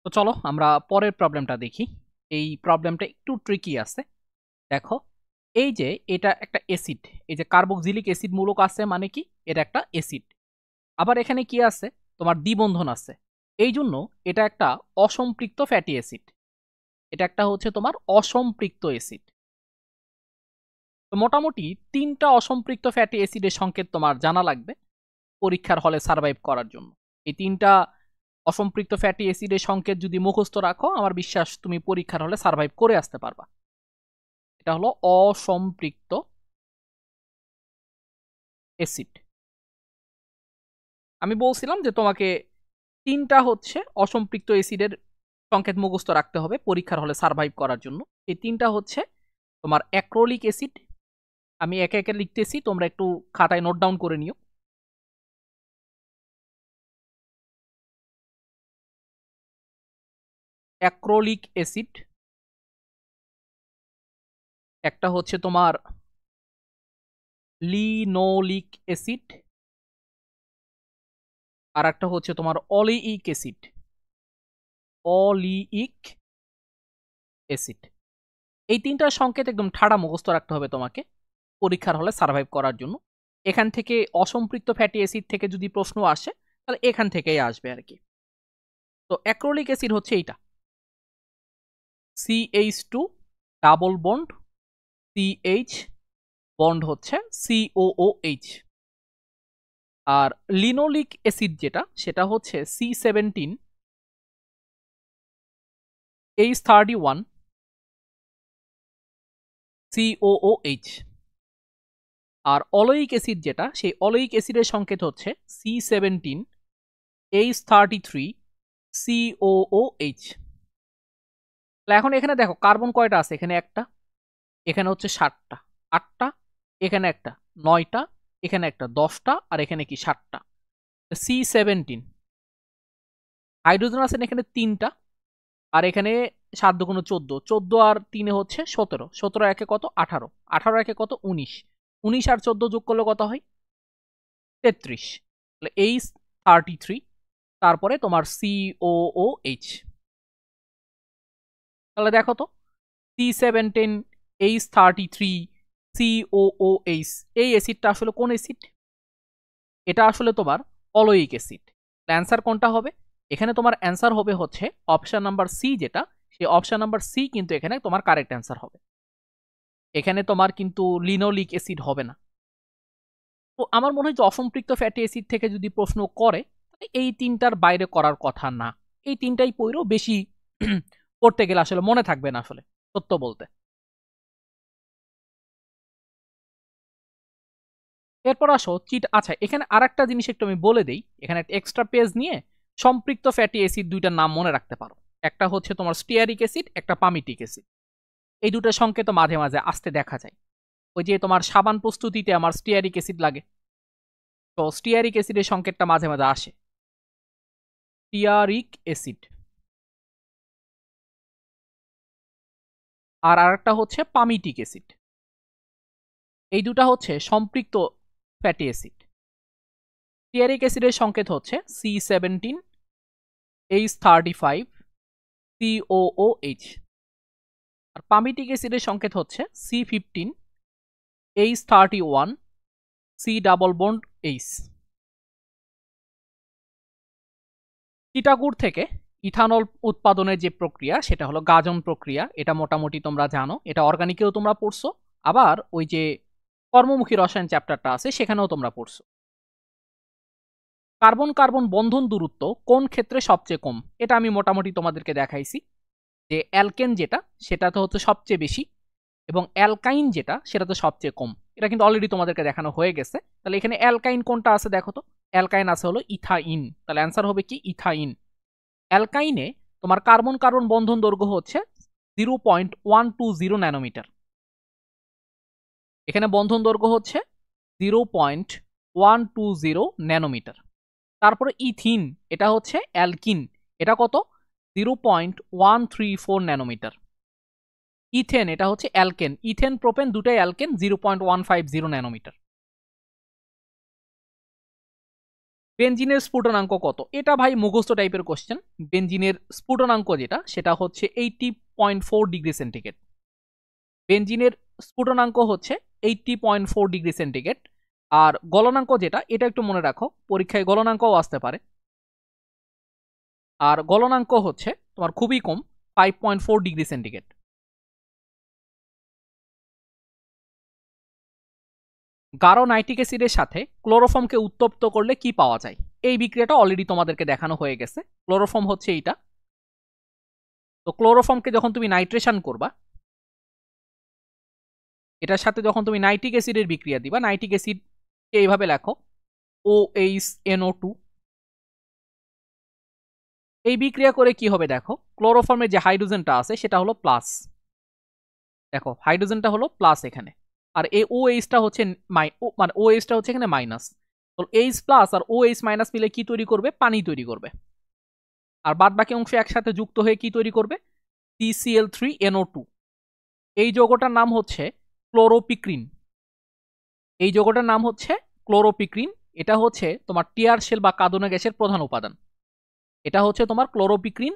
তো চলো আমরা পরের প্রবলেমটা দেখি। এই প্রবলেমটা একটু ট্রিকি আছে। দেখো, এই যে এটা একটা অ্যাসিড, এই যে কার্বক্সিলিক অ্যাসিড মূলক আছে মানে কি এটা একটা অ্যাসিড। আবার এখানে কি আছে, তোমার দ্বিবন্ধন আছে। এই জন্য এটা একটা অসম্পৃক্ত ফ্যাটি অ্যাসিড। এটা একটা হচ্ছে তোমার অসম্পৃক্ত অ্যাসিড। তো মোটামুটি তিনটা অসম্পৃক্ত ফ্যাটি অ্যাসিডের সংকেত তোমার জানা লাগবে পরীক্ষার হলে সার্ভাইভ করার জন্য। এই তিনটা অসম্পৃক্ত ফ্যাটি অ্যাসিডের সংকেত যদি মুখস্থ রাখো, আমার বিশ্বাস তুমি পরীক্ষার হলে সার্ভাইভ করে আসতে পারবা। এটা হলো অসম্পৃক্ত অ্যাসিড। আমি বলছিলাম যে তোমাকে তিনটা হচ্ছে অসম্পৃক্ত অ্যাসিডের সংকেত মুখস্থ রাখতে হবে পরীক্ষার হলে সার্ভাইভ করার জন্য। এই তিনটা হচ্ছে তোমার অ্যাক্রোলিক অ্যাসিড। আমি একে একে লিখতেছি, তোমরা একটু খাতায় নোট ডাউন করে নিও। অ্যাক্রোলিক অ্যাসিড, একটা হচ্ছে তোমার লিনোলিক অ্যাসিড, আর একটা হচ্ছে তোমার অলিইক অ্যাসিড। অলিইক অ্যাসিড। এই তিনটা সংকেত একদম ঠাড়া মুখস্থ রাখতে হবে তোমাকে পরীক্ষার হলে সার্ভাইভ করার জন্য। এখান থেকে অসম্পৃক্ত ফ্যাটি অ্যাসিড থেকে যদি প্রশ্ন আসে তাহলে এখান থেকেই আসবে আর কি। তো অ্যাক্রোলিক অ্যাসিড হচ্ছে এইটা, CH2 double bond CH, bond হচ্ছে COOH। আর লিনোলিক অ্যাসিড যেটা, সেটা হচ্ছে C17 H31 COOH। আর অলোইক অ্যাসিড যেটা, সেই অলোইক অ্যাসিডের সংকেত হচ্ছে C17 H33 COOH। তাহলে এখন এখানে দেখো কার্বন কয়টা আছে, এখানে একটা, এখানে হচ্ছে 7টা, 8টা, এখানে একটা 9টা, এখানে একটা 10টা, আর এখানে কি 7টা। C17 হাইড্রোজেন আছে এখানে 3টা, আর এখানে 7 দুগুণ 14, 14 আর 3 হচ্ছে 17, 17 একে কত 18, 18 একে কত 19, 19 আর 14 যোগ করলে কত হয় 33। তাহলে H33, তারপরে তোমার COOH। তাহলে দেখো তো C17 H33 COOH, এই অ্যাসিডটা আসলে কোন অ্যাসিড? এটা আসলে তোমার অলোইক অ্যাসিড। অ্যান্সার কোনটা হবে? এখানে তোমার অ্যান্সার হবে হচ্ছে অপশন নাম্বার সি, যেটা সেই অপশন নাম্বার সি কিন্তু এখানে তোমার কারেক্ট অ্যান্সার হবে। এখানে তোমার কিন্তু লিনোলিক অ্যাসিড হবে না। তো আমার মনে হয় যে অসম্পৃক্ত ফ্যাটি অ্যাসিড থেকে যদি প্রশ্ন করে, এই তিনটার বাইরে করার কথা না। এই তিনটাই পড়েও বেশি পড়তে গেলে আসলে মনে থাকবে না আসলে, সত্য বলতে। এরপর আসো চিট। আচ্ছা, এখানে আর একটা জিনিস একটু আমি বলে দিই, এখানে একটা এক্সট্রা পেজ নিয়ে সম্পৃক্ত ফ্যাটি অ্যাসিড দুইটার নাম মনে রাখতে পারো। একটা হচ্ছে তোমার স্টিয়ারিক অ্যাসিড, একটা পামিটিক অ্যাসিড। এই দুটো সংকেত মাঝে মাঝে আসতে দেখা যায়। ওই যে তোমার সাবান প্রস্তুতিতে আমার স্টিয়ারিক অ্যাসিড লাগে, তো স্টিয়ারিক অ্যাসিডের সংকেতটা মাঝে মাঝে আসে, স্টিয়ারিক অ্যাসিড। আর আরেকটা হচ্ছে পামিটিক অ্যাসিড। এই দুটা হচ্ছে সম্পৃক্ত ফ্যাটি অ্যাসিড। স্টিয়ারিক অ্যাসিডের সংকেত হচ্ছে C17 H35 COOH, আর পামিটিক অ্যাসিডের সংকেত হচ্ছে C15 H31 C double bond H। চিটাগুড় থেকে ইথানল উৎপাদনের যে প্রক্রিয়া, সেটা হলো গাজন প্রক্রিয়া। এটা মোটামুটি তোমরা জানো, এটা অর্গানিকেও তোমরা পড়ছো, আবার ওই যে কর্মমুখী রসায়ন চ্যাপ্টারটা আছে সেখানেও তোমরা পড়ছো। কার্বন কার্বন বন্ধন দূরত্ব কোন ক্ষেত্রে সবচেয়ে কম, এটা আমি মোটামুটি তোমাদেরকে দেখাইছি। যে অ্যালকেন যেটা, সেটা তো হচ্ছে সবচেয়ে বেশি, এবং অ্যালকাইন যেটা সেটা তো সবচেয়ে কম। এটা কিন্তু অলরেডি তোমাদেরকে দেখানো হয়ে গেছে। তাহলে এখানে অ্যালকাইন কোনটা আছে দেখো তো, অ্যালকাইন আছে হলো ইথাইন। তাহলে অ্যান্সার হবে কি ইথাইন। অ্যালকাইনে তোমার কার্বন কার্বন বন্ধন দৈর্ঘ্য হচ্ছে 0.120 ন্যানোমিটার। এখানে বন্ধন দৈর্ঘ্য হচ্ছে 0.120 ন্যানোমিটার। তারপরে ইথিন, এটা হচ্ছে অ্যালকিন, এটা কত 0.134 ন্যানোমিটার। ইথেন, এটা হচ্ছে অ্যালকেন, ইথেন প্রোপেন দুটাই অ্যালকেন, 0.150 ন্যানোমিটার। বেনজিনের স্ফুটনাঙ্ক কত? এটা ভাই মুখস্থ টাইপের কোশ্চেন। বেনজিনের স্ফুটনাঙ্ক যেটা সেটা হচ্ছে 80.4 ডিগ্রি সেন্টিগ্রেড। বেনজিনের স্ফুটনাঙ্ক হচ্ছে 80.4 ডিগ্রি সেন্টিগ্রেড। আর গলনাঙ্ক যেটা, এটা একটু মনে রাখো, পরীক্ষায় গলনাঙ্কও আসতে পারে। আর গলনাঙ্ক হচ্ছে তোমার খুবই কম, 5.4 ডিগ্রি সেন্টিগ্রেড। গাঢ় নাইট্রিক অ্যাসিডের সাথে ক্লোরোফর্মকে উত্তপ্ত করলে কি পাওয়া যায়? এই বিক্রিয়াটা অলরেডি তোমাদেরকে দেখানো হয়ে গেছে। ক্লোরোফর্ম হচ্ছে এইটা। তো ক্লোরোফর্মকে যখন তুমি নাইট্রেশন করবা, এটার সাথে যখন তুমি নাইট্রিক অ্যাসিডের বিক্রিয়া দিবা, নাইট্রিক অ্যাসিড এইভাবে লেখো OHNO2। এই বিক্রিয়া করে কি হবে দেখো, ক্লোরোফর্মের যে হাইড্রোজেনটা আছে সেটা হলো প্লাস। দেখো হাইড্রোজেনটা হলো প্লাস এখানে, আর এই OH-টা হচ্ছে মানে OH-টা হচ্ছে এখানে মাইনাস। তো H প্লাস আর OH মাইনাস মিলে কি তৈরি করবে? পানি তৈরি করবে। আর বাদ বাকি অংশ একসাথে যুক্ত হয়ে কি তৈরি করবে? CCl3NO2। এই যৌগটার নাম হচ্ছে ক্লোরোপিক্রিন। এই যৌগটার নাম হচ্ছে ক্লোরোপিক্রিন। এটা হচ্ছে তোমার টিয়ার শেল বা কাঁদুনে গ্যাসের প্রধান উপাদান। এটা হচ্ছে তোমার ক্লোরোপিক্রিন।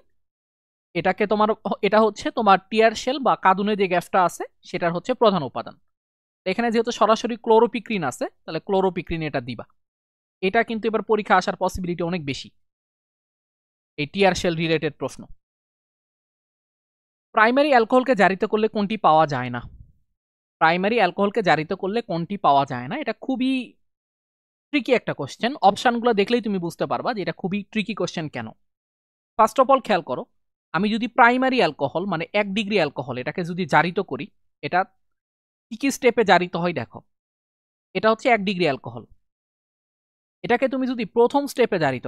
এটা হচ্ছে তোমার টিয়ার শেল বা কাঁদুনে যে গ্যাসটা আছে সেটার হচ্ছে প্রধান উপাদান। এখানে যেহেতু সরাসরি ক্লোরোপিক্রিন আছে, তাহলে ক্লোরোপিক্রিন এটা দিবা। এটা কিন্তু এবার পরীক্ষা আসার পসিবিলিটি অনেক বেশি, এই টিয়ার শেল রিলেটেড প্রশ্ন। প্রাইমারি অ্যালকোহলকে জারিত করলে কোনটি পাওয়া যায় না? প্রাইমারি অ্যালকোহলকে জারিত করলে কোনটি পাওয়া যায় না? এটা খুবই ট্রিকি একটা কোশ্চেন। অপশনগুলো দেখলেই তুমি বুঝতে পারবা যে এটা খুবই ট্রিকি কোশ্চেন কেন। ফার্স্ট অফ অল খেয়াল করো, আমি যদি প্রাইমারি অ্যালকোহল মানে 1 ডিগ্রি অ্যালকোহল এটাকে যদি জারিত করি, এটা কি কি স্টেপে জারিত হয় দেখো। এটা হচ্ছে 1 ডিগ্রি অ্যালকোহল। এটাকে তুমি যদি প্রথম স্টেপে জারিত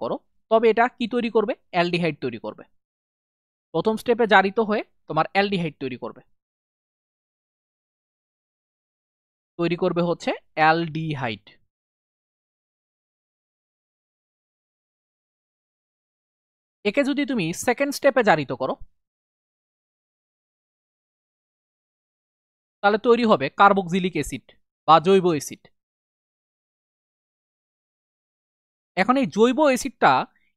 করো, তবে এটা কি তৈরি করবে? অ্যালডিহাইড তৈরি করবে। প্রথম স্টেপে জারিত হয়ে তোমার অ্যালডিহাইড তৈরি করবে হচ্ছে অ্যালডিহাইড। একে যদি তুমি সেকেন্ড স্টেপে জারিত করো, তাহলে তৈরি হবে কার্বক্সিলিক অ্যাসিড বা জৈব অ্যাসিড। এখন এই জৈব অ্যাসিডটা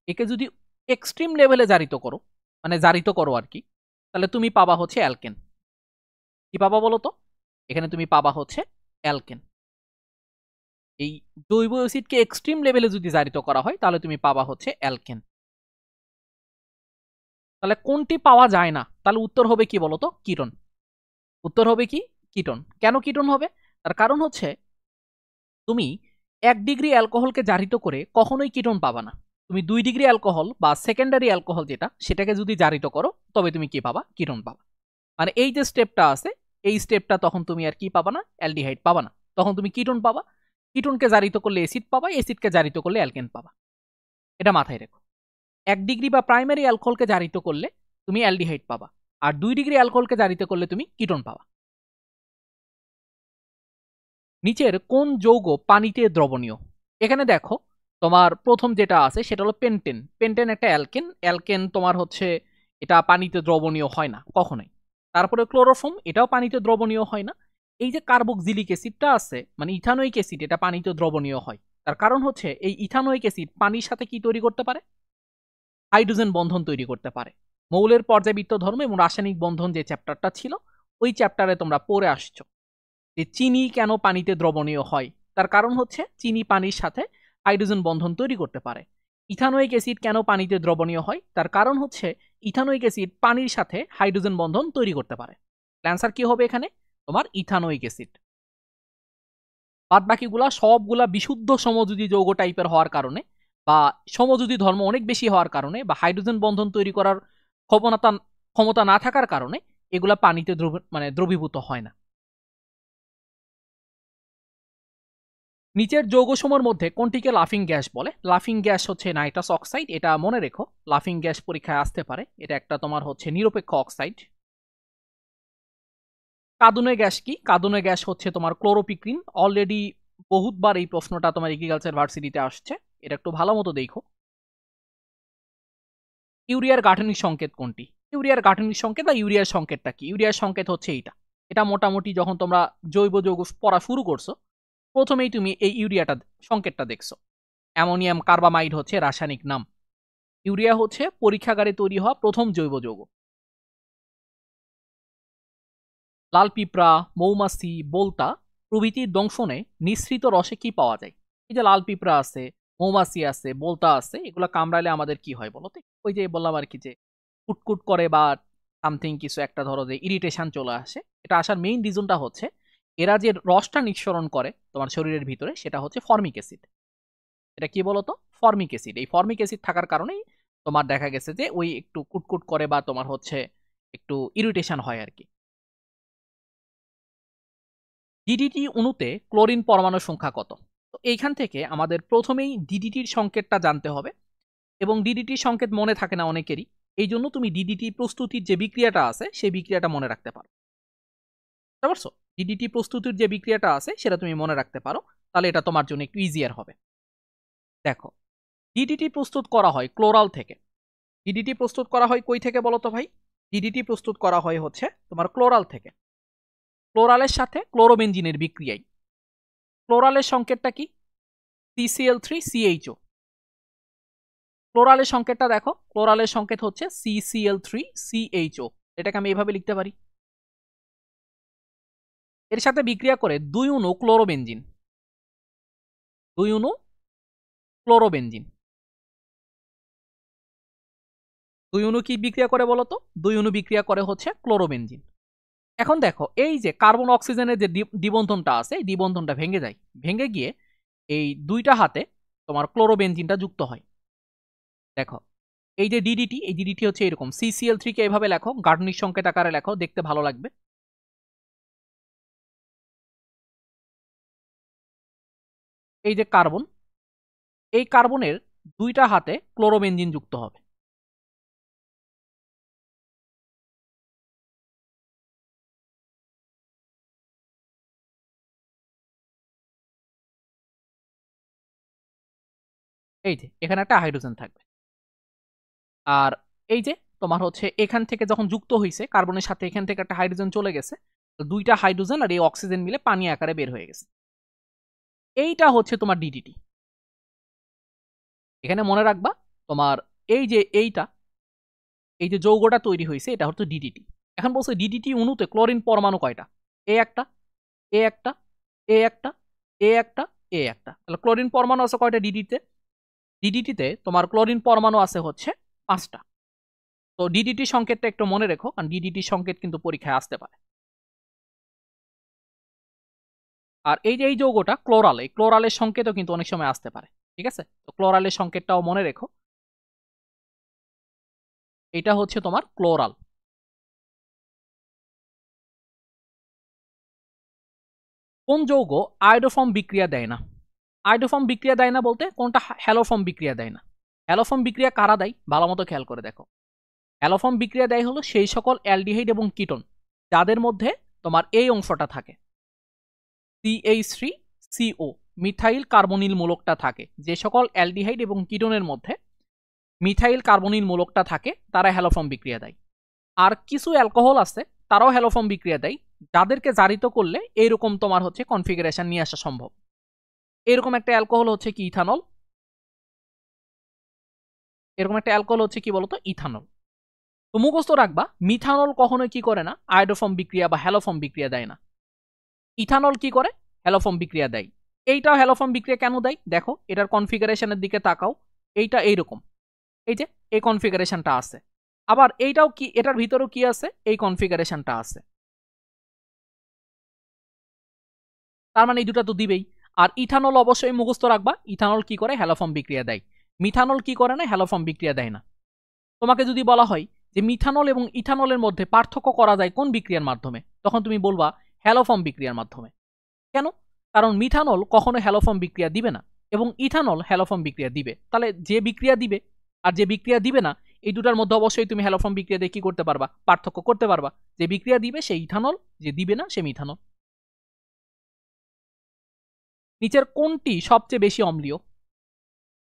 একে যদি এক্সট্রিম লেভেলে জারিত করো, মানে জারিত করো আর কি, তাহলে তুমি পাবা হচ্ছে অ্যালকেন। কি পাবা বলো তো? এখানে তুমি পাবা হচ্ছে অ্যালকেন। এই জৈব অ্যাসিডকে এক্সট্রিম লেভেলে যদি জারিত করা হয় তাহলে তুমি পাবা হচ্ছে অ্যালকেন। তাহলে কোনটি পাওয়া যায় না? তাহলে উত্তর হবে কি বলতো? কিটোন। উত্তর হবে কি? কিটোন। কেন কিটোন হবে? তার কারণ হচ্ছে তুমি 1 ডিগ্রি অ্যালকোহলকে জারিত করে কখনোই কিটোন পাবা না। তুমি 2 ডিগ্রি অ্যালকোহল বা সেকেন্ডারি অ্যালকোহল যেটা, সেটাকে যদি জারিত করো তবে তুমি কি পাবা? কিটোন পাবা। মানে এই যে স্টেপটা আছে, এই স্টেপটা তখন তুমি আর কি পাবা না? অ্যালডিহাইড পাবা না, তখন তুমি কিটোন পাবা। কিটোনকে জারিত করলে অ্যাসিড পাবা, অ্যাসিডকে জারিত করলে অ্যালকেন পাবা। এটা মাথায় রেখো। 1 ডিগ্রি বা প্রাইমারি অ্যালকোহলকে জারিত করলে তুমি অ্যালডিহাইড পাবা, আর 2 ডিগ্রি অ্যালকোহলকে জারিত করলে তুমি কিটোন পাবা। নিচের কোন যৌগ পানিতে দ্রবণীয়? এখানে দেখো তোমার প্রথম যেটা আছে সেটা হলো পেন্টেন। পেন্টেন একটা অ্যালকেন। অ্যালকেন তোমার হচ্ছে এটা পানিতে দ্রবণীয় হয় না কখনোই। তারপরে ক্লোরোফর্ম, এটাও পানিতে দ্রবণীয় হয় না। এই যে কার্বক্সিলিক অ্যাসিডটা আছে মানে ইথানোয়িক অ্যাসিড, এটা পানিতে দ্রবণীয় হয়। তার কারণ হচ্ছে এই ইথানোয়িক অ্যাসিড পানির সাথে কি তৈরি করতে পারে? হাইড্রোজেন বন্ধন তৈরি করতে পারে। মৌলের পর্যাবৃত্ত ধর্ম এবং রাসায়নিক বন্ধন যে চ্যাপ্টারটা ছিল, ওই চ্যাপ্টারে তোমরা পড়ে আসছো যে চিনি কেন পানিতে দ্রবণীয় হয়। তার কারণ হচ্ছে চিনি পানির সাথে হাইড্রোজেন বন্ধন তৈরি করতে পারে। ইথানোয়িক অ্যাসিড কেন পানিতে দ্রবণীয় হয়? তার কারণ হচ্ছে ইথানোয়িক অ্যাসিড পানির সাথে হাইড্রোজেন বন্ধন তৈরি করতে পারে। অ্যান্সার কি হবে এখানে? তোমার ইথানোয়িক অ্যাসিড। বাদ বাকিগুলা সবগুলা বিশুদ্ধ সমযোজী যৌগ টাইপের হওয়ার কারণে বা সমযোজী ধর্ম অনেক বেশি হওয়ার কারণে বা হাইড্রোজেন বন্ধন তৈরি করার ক্ষমতা না থাকার কারণে এগুলা পানিতে দ্রবীভূত হয় না। নিচের যৌগসমূহের মধ্যে কোনটিকে লাফিং গ্যাস বলে? লাফিং গ্যাস হচ্ছে নাইট্রাস অক্সাইড। এটা মনে রেখো, লাফিং গ্যাস পরীক্ষায় আসতে পারে। এটা একটা তোমার হচ্ছে নিরপেক্ষ অক্সাইড। কাঁদুনে গ্যাস কি? কাঁদুনে গ্যাস হচ্ছে তোমার ক্লোরোপিক্রিন। অলরেডি বহুতবার এই প্রশ্নটা তোমার এগ্রিকালচার ভার্সিটিতে আসছে, এটা একটু ভালো মতো দেখো। ইউরিয়ার গাঠনিক সংকেত কোনটি? ইউরিয়ার গাঠনিক সংকেত বা ইউরিয়ার সংকেতটা কি? ইউরিয়ার সংকেত হচ্ছে এইটা। এটা মোটামুটি যখন তোমরা জৈব যৌগ পড়া শুরু করছো প্রথমেই তুমি এই ইউরিয়াটা সংকেতটা দেখছো। অ্যামোনিয়াম কার্বামাইড হচ্ছে রাসায়নিক নাম। ইউরিয়া হচ্ছে পরীক্ষাগারে তৈরি হওয়া প্রথম জৈব যৌগ। লাল পিঁপড়া, মৌমাছি, বোলতা প্রভৃতির দংশনে নিঃসৃত রসে কি পাওয়া যায়? এই যে লাল পিঁপড়া আছে, মৌমাছি আছে, বোলতা আছে, এগুলো কামড়ালে আমাদের কি হয় বলো তো? ওই যে বললাম আর কি, যে কুটকুট করে বা সামথিং কিছু একটা, ধরো যে ইরিটেশন চলে আসে। এটা আসার মেইন রিজনটা হচ্ছে এরা যে রসটা নিঃসরণ করে তোমার শরীরের ভিতরে, সেটা হচ্ছে ফর্মিক অ্যাসিড। এটা কি বলতো? Formic acid. এই ফর্মিক অ্যাসিড থাকার কারণেই তোমার দেখা গেছে যে ওই একটু কুটকুট করে বা তোমার হচ্ছে একটু ইরিটেশন হয় আর কি। ডিডিটি অণুতে ক্লোরিন পরমাণু সংখ্যা কত? তো এইখান থেকে আমাদের প্রথমেই ডিডিটির সংকেতটা জানতে হবে, এবং ডিডিটির সংকেত মনে থাকে না অনেকেরই। এই জন্য তুমি ডিডিটি প্রস্তুতির যে বিক্রিয়াটা আছে সেই বিক্রিয়াটা মনে রাখতে পারো। বুঝতে পারছো? ডিডিটি প্রস্তুতির যে বিক্রিয়াটা আছে সেটা তুমি মনে রাখতে পারো, তাহলে এটা তোমার জন্য একটু ইজিয়ার হবে। দেখো, ডিডিটি প্রস্তুত করা হয় ক্লোরাল থেকে। ডিডিটি প্রস্তুত করা হয় কই থেকে বলো তো ভাই? ডিডিটি প্রস্তুত করা হয় হচ্ছে তোমার ক্লোরাল থেকে। ক্লোরালের সাথে ক্লোরোবেনজিনের বিক্রিয়ায়। ক্লোরালের সংকেতটা কি? CCl3CHO। ক্লোরালের সংকেতটা দেখো, ক্লোরালের সংকেত হচ্ছে CCl3CHO। এটাকে আমি এভাবে লিখতে পারি। এর সাথে বিক্রিয়া করে 2 অণু ক্লোরোবেনজিন। 2 অণু ক্লোরোবেনজিন। 2 অণু কি বিক্রিয়া করে বলতো? 2 অণু বিক্রিয়া করে হচ্ছে ক্লোরোবেনজিন। এখন দেখো, এই যে কার্বন অক্সিজেনের যে দ্বিবন্ধনটা আছে, এই দ্বিবন্ধনটা ভেঙে যায়। ভেঙে গিয়ে এই দুইটা হাতে তোমার ক্লোরোবেনজিনটা যুক্ত হয়। দেখো, এই যে ডিডিটি, এই ডিডিটি হচ্ছে এরকম। CCl3 কে এভাবে লেখো, গাঠনিক সংকেত আকারে লেখো, দেখতে ভালো লাগবে। এই যে কার্বন, এই কার্বনের দুইটা হাতে ক্লোরোবেনজিন যুক্ত হবে। এই যে এখানে একটা হাইড্রোজেন থাকবে। আর এই যে তোমার হচ্ছে এখান থেকে যখন যুক্ত হয়েছে কার্বনের সাথে, এখান থেকে একটা হাইড্রোজেন চলে গেছে। দুইটা হাইড্রোজেন আর এই অক্সিজেন মিলে পানি আকারে বের হয়ে গেছে। এইটা হচ্ছে তোমার ডিডিটি। এখানে মনে রাখবা তোমার এই যে এই যে যৌগটা তৈরি হয়েছে এটা হচ্ছে ডিডিটি। এখন বলছে ডিডিটি অণুতে ক্লোরিন পরমাণু কয়টা? এ একটা, এ একটা, এ একটা, এ একটা, এ একটা। তাহলে ক্লোরিন পরমাণু আছে কয়টা ডিডিতে? ডিডিটিতে তোমার ক্লোরিন পরমাণু আছে হচ্ছে 5টা। তো ডিডিটি সংকেতটা একটু মনে রেখো, কারণ ডিডিটি সংকেত কিন্তু পরীক্ষায় আসতে পারে। আর এই যে এই যৌগটা ক্লোরাল, এই ক্লোরালের সংকেতও কিন্তু অনেক সময় আসতে পারে। ঠিক আছে, তো ক্লোরালের সংকেতটাও মনে রেখো। এটা হচ্ছে তোমার ক্লোরাল। কোন যৌগ আয়োডোফর্ম বিক্রিয়া দেয় না? আয়োডোফর্ম বিক্রিয়া দেয় না বলতে কোনটা হ্যালোফর্ম বিক্রিয়া দেয় না? হ্যালোফর্ম বিক্রিয়া কারা দেয় ভালো মতো খেয়াল করে দেখো। হ্যালোফর্ম বিক্রিয়া দেয় হলো সেই সকল অ্যালডিহাইড এবং কিটোন যাদের মধ্যে তোমার এই অংশটা থাকে, CH3CO, মিথাইল কার্বনিল মূলকটা থাকে। যে সকল অ্যালডিহাইড এবং কিটোনের মধ্যে মিথাইল কার্বনিল মূলকটা থাকে তারা হ্যালোফর্ম বিক্রিয়া দেয়। আর কিছু অ্যালকোহল আছে তারাও হ্যালোফর্ম বিক্রিয়া দেয়, যাদেরকে জারিত করলে এইরকম তোমার হচ্ছে কনফিগারেশন নিয়ে আসা সম্ভব। এরকম একটা অ্যালকোহল হচ্ছে কি ইথানল। এরকম একটা অ্যালকোহল হচ্ছে কি বলতো? ইথানল। তো মুখস্থ রাখবা, মিথানল কখনোই কি করে না? আয়োডোফর্ম বিক্রিয়া বা হ্যালোফর্ম বিক্রিয়া দেয় না। ইথানল কি করে? হ্যালোফর্ম বিক্রিয়া দেয়। এইটাও হ্যালোফর্ম বিক্রিয়া কেন দেয় দেখো, এটার কনফিগারেশনের দিকে তাকাও। এইটা এইরকম, এই যে এই কনফিগারেশনটা আছে। আবার এইটাও কি, এটার ভিতরেও কি আছে? এই কনফিগারেশনটা আছে। তার মানে এই দুটা তো দিবেই। আর ইথানল অবশ্যই মুখস্থ রাখবা, ইথানল কি করে? হ্যালোফর্ম বিক্রিয়া দেয়। মিথানল কি করে না? হ্যালোফর্ম বিক্রিয়া দেয় না। তোমাকে যদি বলা হয় যে মিথানল এবং ইথানলের মধ্যে পার্থক্য করা যায় কোন বিক্রিয়ার মাধ্যমে, তখন তুমি বলবা হ্যালোফর্ম বিক্রিয়ার মাধ্যমে। কেন? কারণ মিথানল কখনো হ্যালোফর্ম বিক্রিয়া দিবে না এবং ইথানল হ্যালোফর্ম বিক্রিয়া দিবে। তাহলে যে বিক্রিয়া দিবে আর যে বিক্রিয়া দিবে না, এই দুটার মধ্যে অবশ্যই তুমি হ্যালোফর্ম বিক্রিয়া দিয়ে কি করতে পারবা? পার্থক্য করতে পারবা। যে বিক্রিয়া দিবে সে ইথানল, যে দিবে না সে মিথানল। নিচের কোনটি সবচেয়ে বেশি অম্লীয়?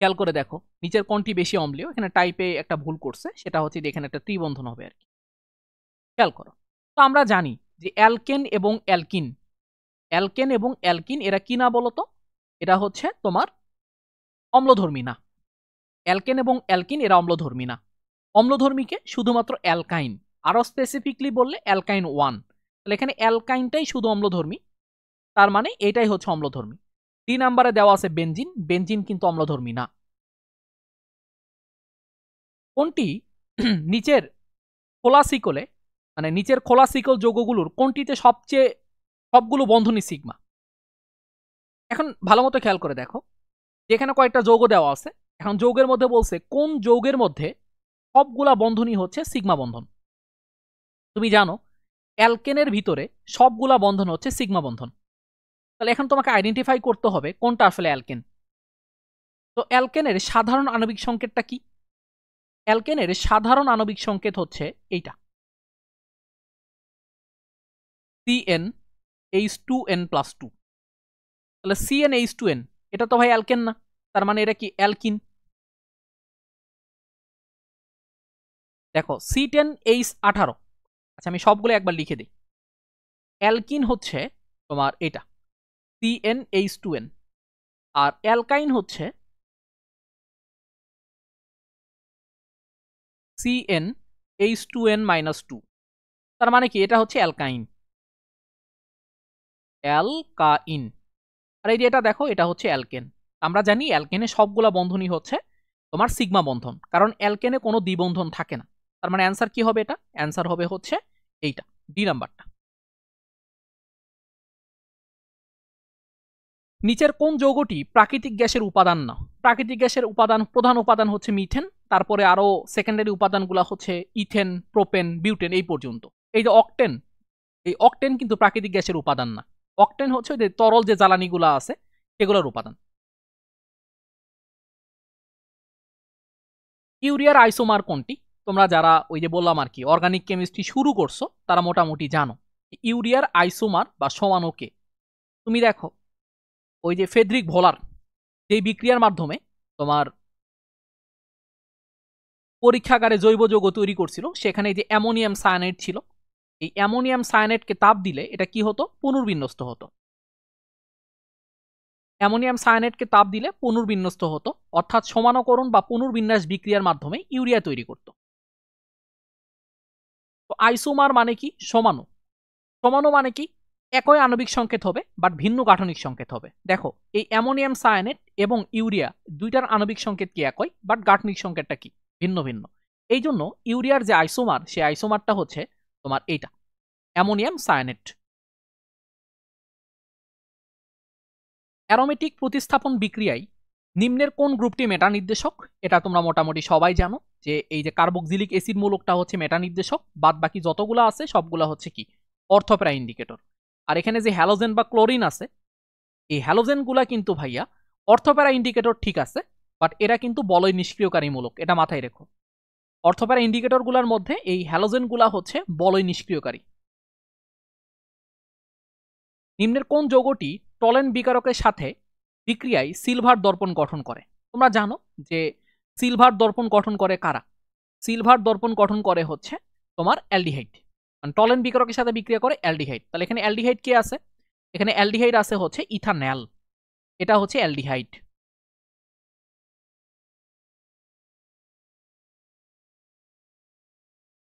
খেয়াল করে দেখো, নিচের কোনটি বেশি অম্লীয়। এখানে টাইপে একটা ভুল করছে, সেটা হচ্ছে এখানে একটা ত্রিবন্ধন হবে আর কি। খেয়াল করো, তো আমরা জানি যে অ্যালকেন এবং অ্যালকিন, অ্যালকেন এবং অ্যালকিন এরা কি না বলতো? এরা হচ্ছে তোমার অম্লধর্মী না। অ্যালকেন এবং অ্যালকিন এরা অম্লধর্মী না। অম্লধর্মীকে শুধুমাত্র অ্যালকাইন, আরো স্পেসিফিকলি বললে অ্যালকাইন 1। তাহলে এখানে অ্যালকাইনটাই শুধু অম্লধর্মী, তার মানে এটাই হচ্ছে অম্লধর্মী। 3 নম্বরে দেওয়া আছে বেনজিন, বেনজিন কিন্তু অম্লধর্মী না। কোনটি নিচের খোলা শিকলে, মানে নিচের খোলা শিকল যৌগগুলোর কোনটিতে সবগুলো বন্ধনী সিগমা? এখন ভালো মতো খেয়াল করে দেখো, যেখানে কয়েকটা যৌগ দেওয়া আছে, এখন যৌগের মধ্যে বলছে কোন যৌগের মধ্যে সবগুলা বন্ধনই হচ্ছে সিগমা বন্ধন। তুমি জানো অ্যালকেনের ভিতরে সবগুলা বন্ধন হচ্ছে সিগমা বন্ধন। তাহলে এখন তোমাকে আইডেন্টিফাই করতে হবে কোনটা আসলে অ্যালকেন। তো অ্যালকেনের সাধারণ আণবিক সংকেতটা কি? অ্যালকেনের সাধারণ আণবিক সংকেত হচ্ছে এইটা, CnH2n+2। তাহলে CnH2n এটা তো ভাই অ্যালকেন না, তার মানে এটা কি অ্যালকিন। দেখো C10H18, আচ্ছা আমি সবগুলো একবার লিখে দিই। অ্যালকিন হচ্ছে তোমার এটা CnH2n, আর অ্যালকাইন হচ্ছে CnH2n-2। তার মানে কি এটা হচ্ছে অ্যালকাইন, অ্যালকাইন। আর এই যে এটা দেখো, এটা হচ্ছে অ্যালকেন। আমরা জানি অ্যালকেনে সবগুলা বন্ধনই হচ্ছে তোমার সিগমা বন্ধন, কারণ অ্যালকেনে কোনো দ্বিবন্ধন থাকে না। তার মানে অ্যান্সার কি হবে? এটা অ্যান্সার হবে হচ্ছে এইটা, ডি নাম্বারটা। নিচের কোন যৌগটি প্রাকৃতিক গ্যাসের উপাদান না? প্রাকৃতিক গ্যাসের প্রধান উপাদান হচ্ছে মিথেন, তারপরে আরো সেকেন্ডারি উপাদানগুলো হচ্ছে ইথেন, প্রোপেন, বিউটেন, এই পর্যন্ত। এই যে অকটেন, এই অকটেন কিন্তু প্রাকৃতিক গ্যাসের উপাদান না। অকটেন হচ্ছে যে তরল যে জ্বালানিগুলো আছে সেগুলোর উপাদান। ইউরিয়ার আইসোমার কোনটি? তোমরা যারা ওই যে বললাম আর কি অর্গানিক কেমিস্ট্রি শুরু করছো তারা মোটামুটি জানো ইউরিয়ার আইসোমার বা সমাণু কে। তুমি দেখো ওই যে ফেডরিক ভোলার যেই বিক্রিয়ার মাধ্যমে তোমার পরীক্ষাগারে জৈব যৌগ তৈরি করছিল, সেখানে যে অ্যামোনিয়াম সায়ানাইড ছিল, এই অ্যামোনিয়াম সায়ানাইডকে তাপ দিলে এটা কি হতো? পুনর্বিন্যস্ত হতো। অ্যামোনিয়াম সায়ানাইডকে তাপ দিলে পুনর্বিন্যস্ত হতো, অর্থাৎ সমানকরণ বা পুনর্বিন্যাস বিক্রিয়ার মাধ্যমে ইউরিয়া তৈরি করত। তো আইসোমার মানে কি? সমাণু। সমাণু মানে কি? একই আণবিক সংকেত হবে বাট ভিন্ন গাঠনিক সংকেত হবে। দেখো এই অ্যামোনিয়াম সায়ানেট এবং ইউরিয়া দুইটার আণবিক সংকেত কি একই, বাট গাঠনিক সংকেতটা কি ভিন্ন ভিন্ন। এই জন্য ইউরিয়ার যে আইসোমার, সেই আইসোমারটা হচ্ছে তোমার এইটা, অ্যামোনিয়াম সায়ানেট। অ্যারোমেটিক প্রতিস্থাপন বিক্রিয়ায় নিম্নের কোন গ্রুপটি মেটা নির্দেশক? এটা তোমরা মোটামুটি সবাই জানো যে এই যে কার্বক্সিলিক অ্যাসিড মূলকটা হচ্ছে মেটা নির্দেশক, বাদ বাকি যতগুলো আছে সবগুলো হচ্ছে কি অর্থোপ্যারা ইন্ডিকেটর। আর এখানে যে হ্যালোজেন বা ক্লোরিন আছে, এই হ্যালোজেন গুলা কিন্তু ভাইয়া অর্থোপ্যারা ইন্ডিকেটর ঠিক আছে, বাট এরা কিন্তু বলয় নিষ্ক্রিয়কারী মূলক, এটা মাথায় রেখো। অর্থোপ্যারা ইন্ডিকেটর গুলার মধ্যে এই হ্যালোজেন গুলা হচ্ছে বলয় নিষ্ক্রিয়কারী। নিম্নের কোন যৌগটি টলেন বিকারকের সাথে বিক্রিয়ায় সিলভার দর্পণ গঠন করে? তোমরা জানো যে সিলভার দর্পণ গঠন করে কারা? সিলভার দর্পণ গঠন করে হচ্ছে তোমার অ্যালডিহাইড, মানে টলেন বিকারকের সাথে বিক্রিয়া করে অ্যালডিহাইড। তাহলে এখানে অ্যালডিহাইড কে আছে? এখানে অ্যালডিহাইড আছে হচ্ছে ইথানল, এটা হচ্ছে অ্যালডিহাইড।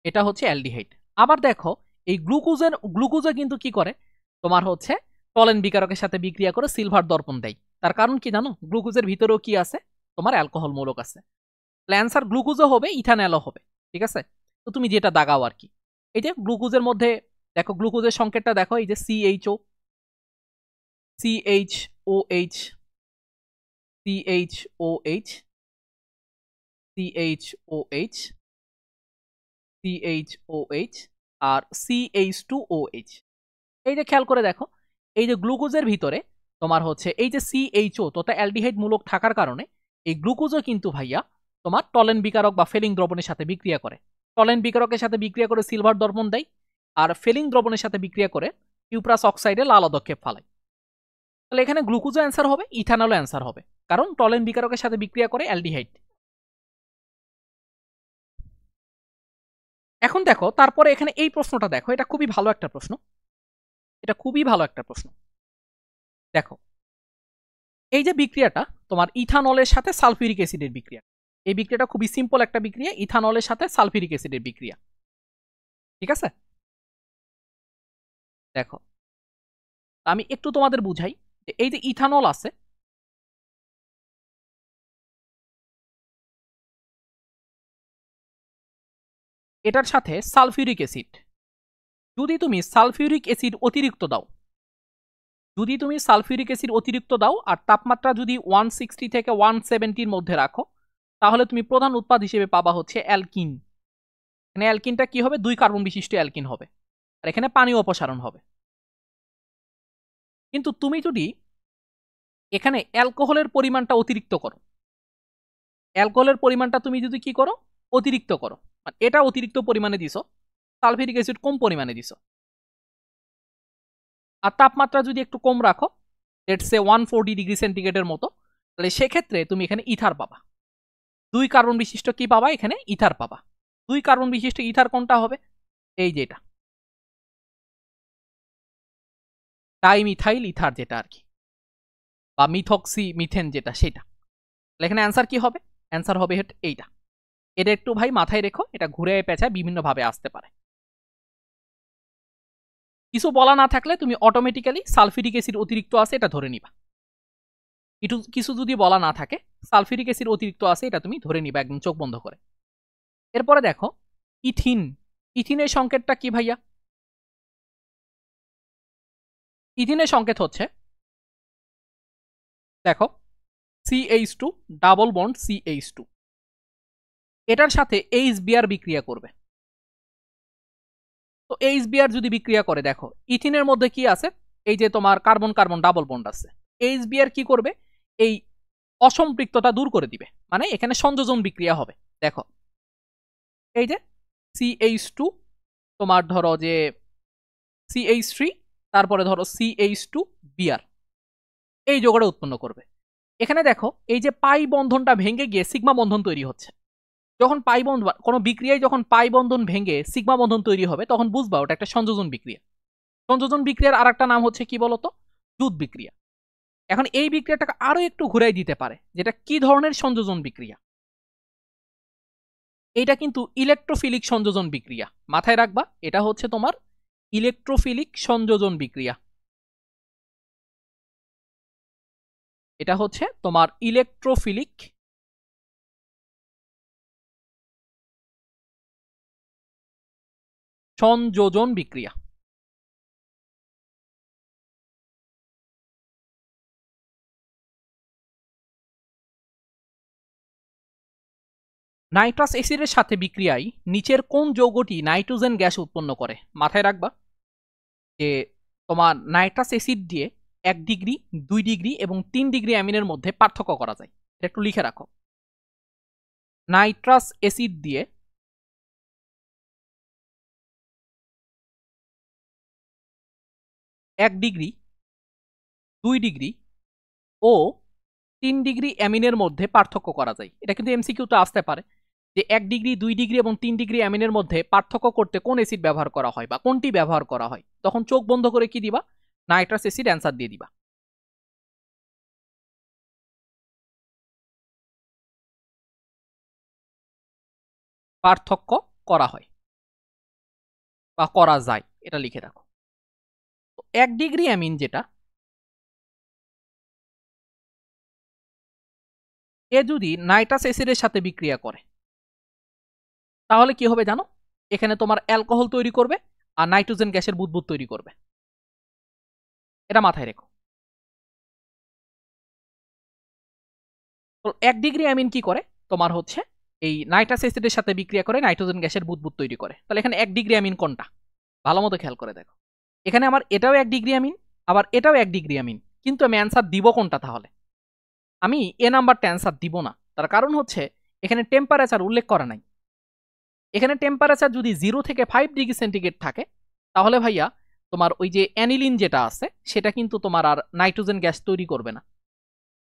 এটা হচ্ছে অ্যালডিহাইড। আবার দেখো এই গ্লুকোজে কিন্তু কি করে? তোমার হচ্ছে টলেন বিকারকের সাথে বিক্রিয়া করে সিলভার দর্পণ দেয়। তার কারণ কি জানো? গ্লুকোজের ভিতরেও কি আছে? তোমার অ্যালকোহল মূলক আছে। অ্যান্সার গ্লুকোজও হবে, ইথানলও হবে। ঠিক আছে, তো তুমি যেটা দাগাও আর কি। এই যে গ্লুকোজের মধ্যে দেখো, গ্লুকোজের সংকেতটা দেখো, এই যে CHO, CHOH, CHOH, CHOH, CHOH আর CH2OH। এই যে খেয়াল করে দেখো, এই যে গ্লুকোজের ভিতরে তোমার হচ্ছে এই যে CHO তথা অ্যালডিহাইড মূলক থাকার কারণে এই গ্লুকোজও কিন্তু ভাইয়া তোমার টলেন বিকারক বা ফেলিং দ্রবণের সাথে বিক্রিয়া করে। টলেন বিকারকের সাথে বিক্রিয়া করে সিলভার দর্পণ দেয়, আর ফেলিং দ্রবণের সাথে বিক্রিয়া করে কিউপ্রাস অক্সাইডে লাল অদক্ষেপ ফালায়। তাহলে এখানে গ্লুকোজও অ্যান্সার হবে, ইথানলও অ্যান্সার হবে, কারণ টলেন বিকারকের সাথে বিক্রিয়া করে অ্যালডিহাইড। এখন দেখো তারপরে এখানে এই প্রশ্নটা দেখো, এটা খুবই ভালো একটা প্রশ্ন, এটা খুবই ভালো একটা প্রশ্ন। দেখো এই যে বিক্রিয়াটা তোমার ইথানলের সাথে সালফিউরিক অ্যাসিডের বিক্রিয়া, এই বিক্রিয়াটা খুবই সিম্পল একটা বিক্রিয়া, ইথানলের সাথে সালফিউরিক অ্যাসিডের বিক্রিয়া। ঠিক আছে, দেখো আমি একটু তোমাদের বুঝাই যে এই যে ইথানল আছে, এটার সাথে সালফিউরিক অ্যাসিড, যদি তুমি সালফিউরিক অ্যাসিড অতিরিক্ত দাও, যদি তুমি সালফিউরিক অ্যাসিড অতিরিক্ত দাও আর তাপমাত্রা যদি 160 থেকে 170-র মধ্যে রাখো, তাহলে তুমি প্রধান উৎপাদ হিসেবে পাবা হচ্ছে অ্যালকিন। এখানে অ্যালকিনটা কি হবে? 2 কার্বন বিশিষ্ট অ্যালকিন হবে, আর এখানে পানি অপসারণ হবে। কিন্তু তুমি যদি এখানে অ্যালকোহলের পরিমাণটা অতিরিক্ত করো, অ্যালকোহলের পরিমাণটা তুমি যদি কি করো? অতিরিক্ত করো, মানে এটা অতিরিক্ত পরিমাণে দিছো, সালফিউরিক অ্যাসিড কম পরিমাণে দিছো, আর তাপমাত্রা যদি একটু কম রাখো, লেটস সে 140 ডিগ্রি সেন্টিগ্রেডের মতো, তাহলে সেক্ষেত্রে তুমি এখানে ইথার পাবা। 2 কার্বন বিশিষ্ট কি পাবা? এখানে ইথার পাবা। 2 কার্বন বিশিষ্ট ইথার কোনটা হবে? এই যে এটা ডাইমিথাইল ইথার, যেটা আর কি, বা মিথক্সি মিথেন যেটা, সেটা। এখানে অ্যান্সার কি হবে? অ্যান্সার হবে এইটা। এটা একটু ভাই মাথায় রেখো, এটা ঘুরে পেঁচায় বিভিন্ন ভাবে আসতে পারে। কিছু বলা না থাকলে তুমি অটোমেটিক্যালি সালফিউরিক অ্যাসিড অতিরিক্ত আছে এটা ধরে নিবা। কিছু যদি বলা না থাকে, সালফিউরিক অ্যাসিড অতিরিক্ত আছে এটা তুমি ধরে নিবা একদম চোখ বন্ধ করে। এরপরে দেখো ইথিন, ইথিনের সংকেতটা কি ভাইয়া? ইথিনের সংকেত হচ্ছে, দেখো CH2 ডাবল বন্ড CH2, এটার সাথে HBr বিক্রিয়া করবে। তো HBr যদি বিক্রিয়া করে, দেখো ইথিনের মধ্যে কি আছে? এই যে তোমার কার্বন কার্বন ডাবল বন্ড আছে, HBr কি করবে? এই অসম্পৃক্ততা দূর করে দিবে, মানে এখানে সংযোজন বিক্রিয়া হবে। দেখো এই যে CH2, তোমার ধরো যে CH3, তারপরে ধরো CH2Br, এই যোগটা উৎপন্ন করবে। এখানে দেখো এই যে পাই বন্ধনটা ভেঙে গিয়ে সিগমা বন্ধন তৈরি হচ্ছে। যখন পাই বন্ধন, কোনো বিক্রিয়ায় যখন পাই বন্ধন ভেঙে সিগমা বন্ধন তৈরি হবে, তখন বুঝবা ওটা একটা সংযোজন বিক্রিয়া। সংযোজন বিক্রিয়ার আর একটা নাম হচ্ছে কি বলতো? জুট বিক্রিয়া। এখন এই বিক্রিয়াটাকে আরো একটু ঘুরাই দিতে পারে, যেটা কি ধরনের সংযোজন বিক্রিয়া? এটা কিন্তু ইলেকট্রোফিলিক সংযোজন বিক্রিয়া। মাথায় রাখবা, এটা হচ্ছে তোমার ইলেকট্রোফিলিক সংযোজন বিক্রিয়া। এটা হচ্ছে তোমার ইলেকট্রোফিলিক সংযোজন বিক্রিয়া। নাইট্রাস অ্যাসিডের সাথে বিক্রিয়ায় নিচের কোন যৌগটি নাইট্রোজেন গ্যাস উৎপন্ন করে? মাথায় রাখবা যে তোমার নাইট্রাস অ্যাসিড দিয়ে 1 ডিগ্রি, 2 ডিগ্রি এবং 3 ডিগ্রি অ্যামিনের মধ্যে পার্থক্য করা যায়। এটা একটু লিখে রাখো। নাইট্রাস অ্যাসিড দিয়ে 1 ডিগ্রি, 2 ডিগ্রি ও 3 ডিগ্রি অ্যামিনের মধ্যে পার্থক্য করা যায়। এটা কিন্তু এমসিকিউতে আসতে পারে যে 1 ডিগ্রি, 2 ডিগ্রি এবং 3 ডিগ্রি অ্যামিনের মধ্যে পার্থক্য করতে কোন অ্যাসিড ব্যবহার করা হয় বা কোনটি ব্যবহার করা হয়। তখন চোখ বন্ধ করে কি দিবা? নাইট্রাস অ্যাসিড অ্যান্সার দিয়ে দিবা। পার্থক্য করা হয় বা করা যায়, এটা লিখে রাখো। 1 ডিগ্রি অ্যামিন যেটা, এ যদি নাইট্রাস অ্যাসিডের সাথে বিক্রিয়া করে, তাহলে কি হবে জানো? এখানে তোমার অ্যালকোহল তৈরি করবে আর নাইট্রোজেন গ্যাসের বুদবুদ তৈরি করবে। এটা মাথায় রেখো। তো 1 ডিগ্রি অ্যামিন কি করে? তোমার হচ্ছে এই নাইট্রাস অ্যাসিডের সাথে বিক্রিয়া করে নাইট্রোজেন গ্যাসের বুদবুদ তৈরি করে। তাহলে এখানে 1 ডিগ্রি অ্যামিন কোনটা? ভালো মতো খেয়াল করে দেখো। এখানে আমার এটাও 1 ডিগ্রি অ্যামিন, আবার এটাও 1 ডিগ্রি অ্যামিন, কিন্তু আমি অ্যান্সার দিব কোনটা? তাহলে আমি এ নাম্বারটা অ্যান্সার দিব না। তার কারণ হচ্ছে এখানে টেম্পারেচার উল্লেখ করা নাই। এখানে টেম্পারেচার যদি 0 থেকে 5 ডিগ্রি সেন্টিগ্রেড থাকে, তাহলে ভাইয়া তোমার ওই যে অ্যানিলিন যেটা আছে, সেটা কিন্তু তোমার আর নাইট্রোজেন গ্যাস তৈরি করবে না।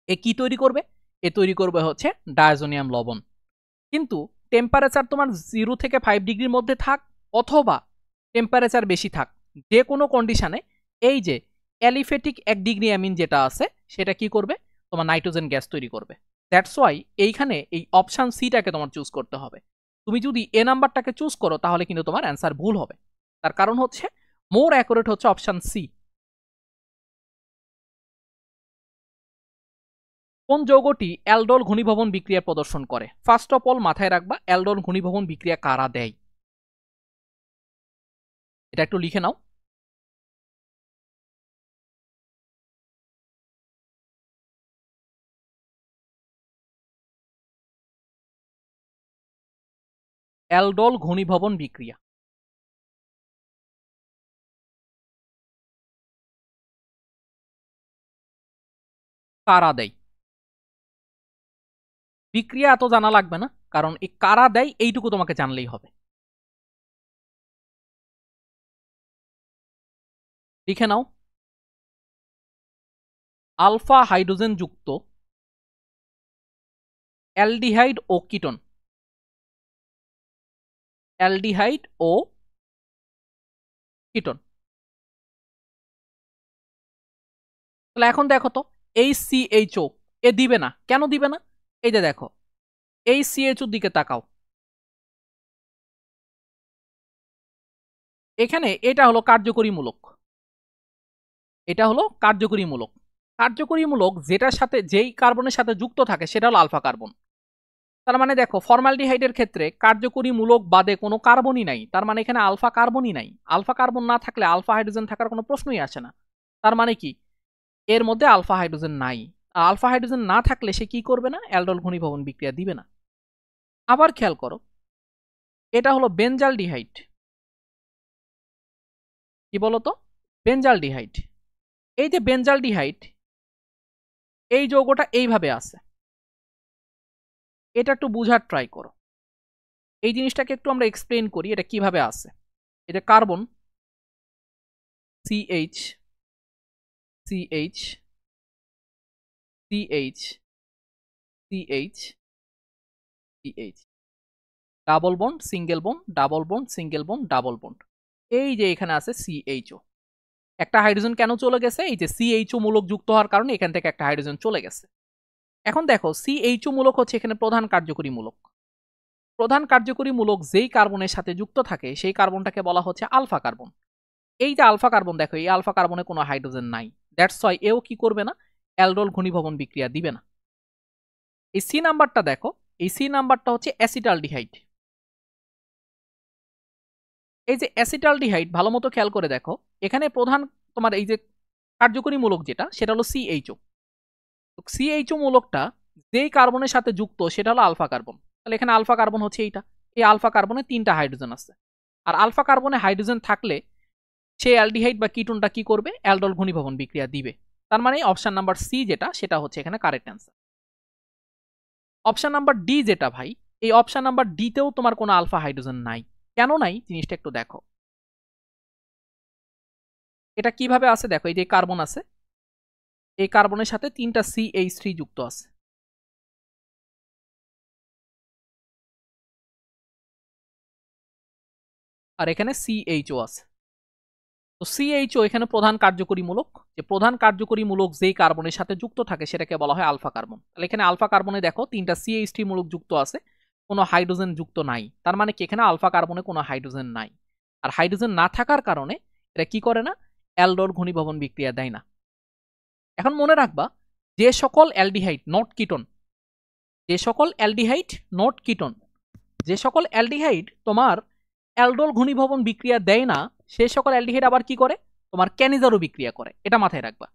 এ কি তৈরি করবে? এ তৈরি করবে হচ্ছে ডায়াজোনিয়াম লবণ। কিন্তু টেম্পারেচার তোমার 0 থেকে 5 ডিগ্রির মধ্যে থাক অথবা টেম্পারেচার বেশি থাক, যে কোনো কন্ডিশনে এই যে অ্যালিফেটিক 1 ডিগ্রি অ্যামিন যেটা আছে সেটা কি করবে, তোমার নাইট্রোজেন গ্যাস তৈরি করবে। দ্যাটস ওয়াই এইখানে এই অপশন সিটাকে তোমার চুজ করতে হবে। তুমি যদি এ নাম্বারটাকে চুজ করো তাহলে কিন্তু তোমার অ্যান্সার ভুল হবে। তার কারণ হচ্ছে মোর অ্যাকুরেট হচ্ছে অপশন সি। কোন যৌগটি অ্যালডোল ঘনীভবন বিক্রিয়া প্রদর্শন করে? ফার্স্ট অফ অল মাথায় রাখবা অ্যালডোল ঘনীভবন বিক্রিয়া কারা দেয়, এটা একটু লিখে নাও। অ্যালডোল ঘনীভবন বিক্রিয়া কারা দেয়? বিক্রিয়া এত জানা লাগবে না, কারণ এই কারা দেয় এইটুকু তোমাকে জানলেই হবে। লিখে নাও, আলফা হাইড্রোজেন যুক্ত অ্যালডিহাইড ও কিটোন, অ্যালডিহাইড ও কিটোন। তাহলে এখন দেখো তো HCHO এ দিবে না, কেন দিবে না? এই যে দেখো HCHO দিকে তাকাও, এখানে এটা হলো কার্যকরীমূলক, এটা হলো কার্যকরীমূলক। কার্যকরীমূলক যেটার সাথে যেই কার্বনের সাথে যুক্ত থাকে সেটা হলো আলফা কার্বন। তার মানে দেখো ফর্মালডিহাইডের ক্ষেত্রে কার্যকরীমূলক বাদে কোনো কার্বনই নাই, তার মানে এখানে আলফা কার্বনই নাই। আলফা কার্বন না থাকলে আলফা হাইড্রোজেন থাকার কোনো প্রশ্নই আসে না। তার মানে কি এর মধ্যে আলফা হাইড্রোজেন নাই। আলফা হাইড্রোজেন না থাকলে সে কি করবে না, অ্যালডোল ঘনীভবন বিক্রিয়া দিবে না। আবার খেয়াল করো, এটা হলো বেনজালডিহাইড, কি বলতো, বেনজালডিহাইড। এই যে বেনজালডিহাইড এই যৌগটা এইভাবে আছে, এটা একটু বুঝার ট্রাই করো। এই জিনিসটাকে একটু আমরা এক্সপ্লেন করি এটা কিভাবে আছে। এটা carbon CH CH CH CH CH, double bond single bond double bond single bond double bond. এই যে এখানে আছে CHO, একটা হাইড্রোজেন কেন চলে গেছে, এই যে CHO মূলক যুক্ত হওয়ার কারণে এখান থেকে একটা হাইড্রোজেন চলে গেছে। এখন দেখো CHO মূলক হচ্ছে এখানে প্রধান কার্যকরী মূলক। প্রধান কার্যকরী মূলক যেই কার্বনের সাথে যুক্ত থাকে সেই কার্বনটাকে বলা হচ্ছে আলফা কার্বন। এই যে আলফা কার্বন দেখো, এই আলফা কার্বনে কোনো হাইড্রোজেন নাই, দ্যাটস ওয়াই এও কি করবে না, অ্যালডোল ঘনীভবন বিক্রিয়া দিবে না। এই সি নাম্বারটা দেখো, এই সি নাম্বারটা হচ্ছে অ্যাসিটালডিহাইড। এই যে অ্যাসিটালডিহাইড ভালো মতো খেয়াল করে দেখো, এখানে প্রধান তোমার এই যে কার্যকরী মূলক যেটা সেটা হলো CHO। CHO মূলকটা যেই কার্বনের সাথে যুক্ত সেটা হলো আলফা কার্বন। তাহলে এখানে আলফা কার্বন হচ্ছে এইটা, এই আলফা কার্বনে 3টা হাইড্রোজেন আছে। আর আলফা কার্বনে হাইড্রোজেন থাকলে সেই অ্যালডিহাইড বা কিটোনটা কি করবে, অ্যালডোল ঘনীভবন বিক্রিয়া দিবে। তার মানে অপশন নাম্বার সি যেটা সেটা হচ্ছে এখানে correct answer. Option number D যেটা ভাই, এই অপশন নাম্বার ডিতেও তোমার কোনো আলফা হাইড্রোজেন নাই। কেন নাই জিনিসটা একটু দেখো, এটা কিভাবে আছে দেখো, এই যে কার্বন আছে, এই কার্বনের সাথে 3টা CH3 যুক্ত আছে। আর এখানে CHO আছে। তো CHO এখানে প্রধান কার্যকরী মূলক, যে প্রধান কার্যকরী মূলক যেই কার্বনের সাথে যুক্ত থাকে সেটাকে বলা হয় আলফা কার্বন। তাহলে এখানে আলফা কার্বনে দেখো 3টা CH3 মূলক যুক্ত আছে, কোনো হাইড্রোজেন যুক্ত নাই। তার মানে কি এখানে আলফা কার্বনে কোনো হাইড্রোজেন নাই। আর হাইড্রোজেন না থাকার কারণে এটা কি করে না, অ্যালডোল ঘনীভবন বিক্রিয়া দেয় না। এখন মনে রাখবা যে সকল অ্যালডিহাইড নট কিটোন, যে সকল অ্যালডিহাইড নট কিটোন, যে সকল অ্যালডিহাইড তোমার অ্যালডোল ঘনীভবন বিক্রিয়া দেয় না সে সকল অ্যালডিহাইড আবার কি করে, তোমার ক্যানিজারো বিক্রিয়া করে। এটা মাথায় রাখবা,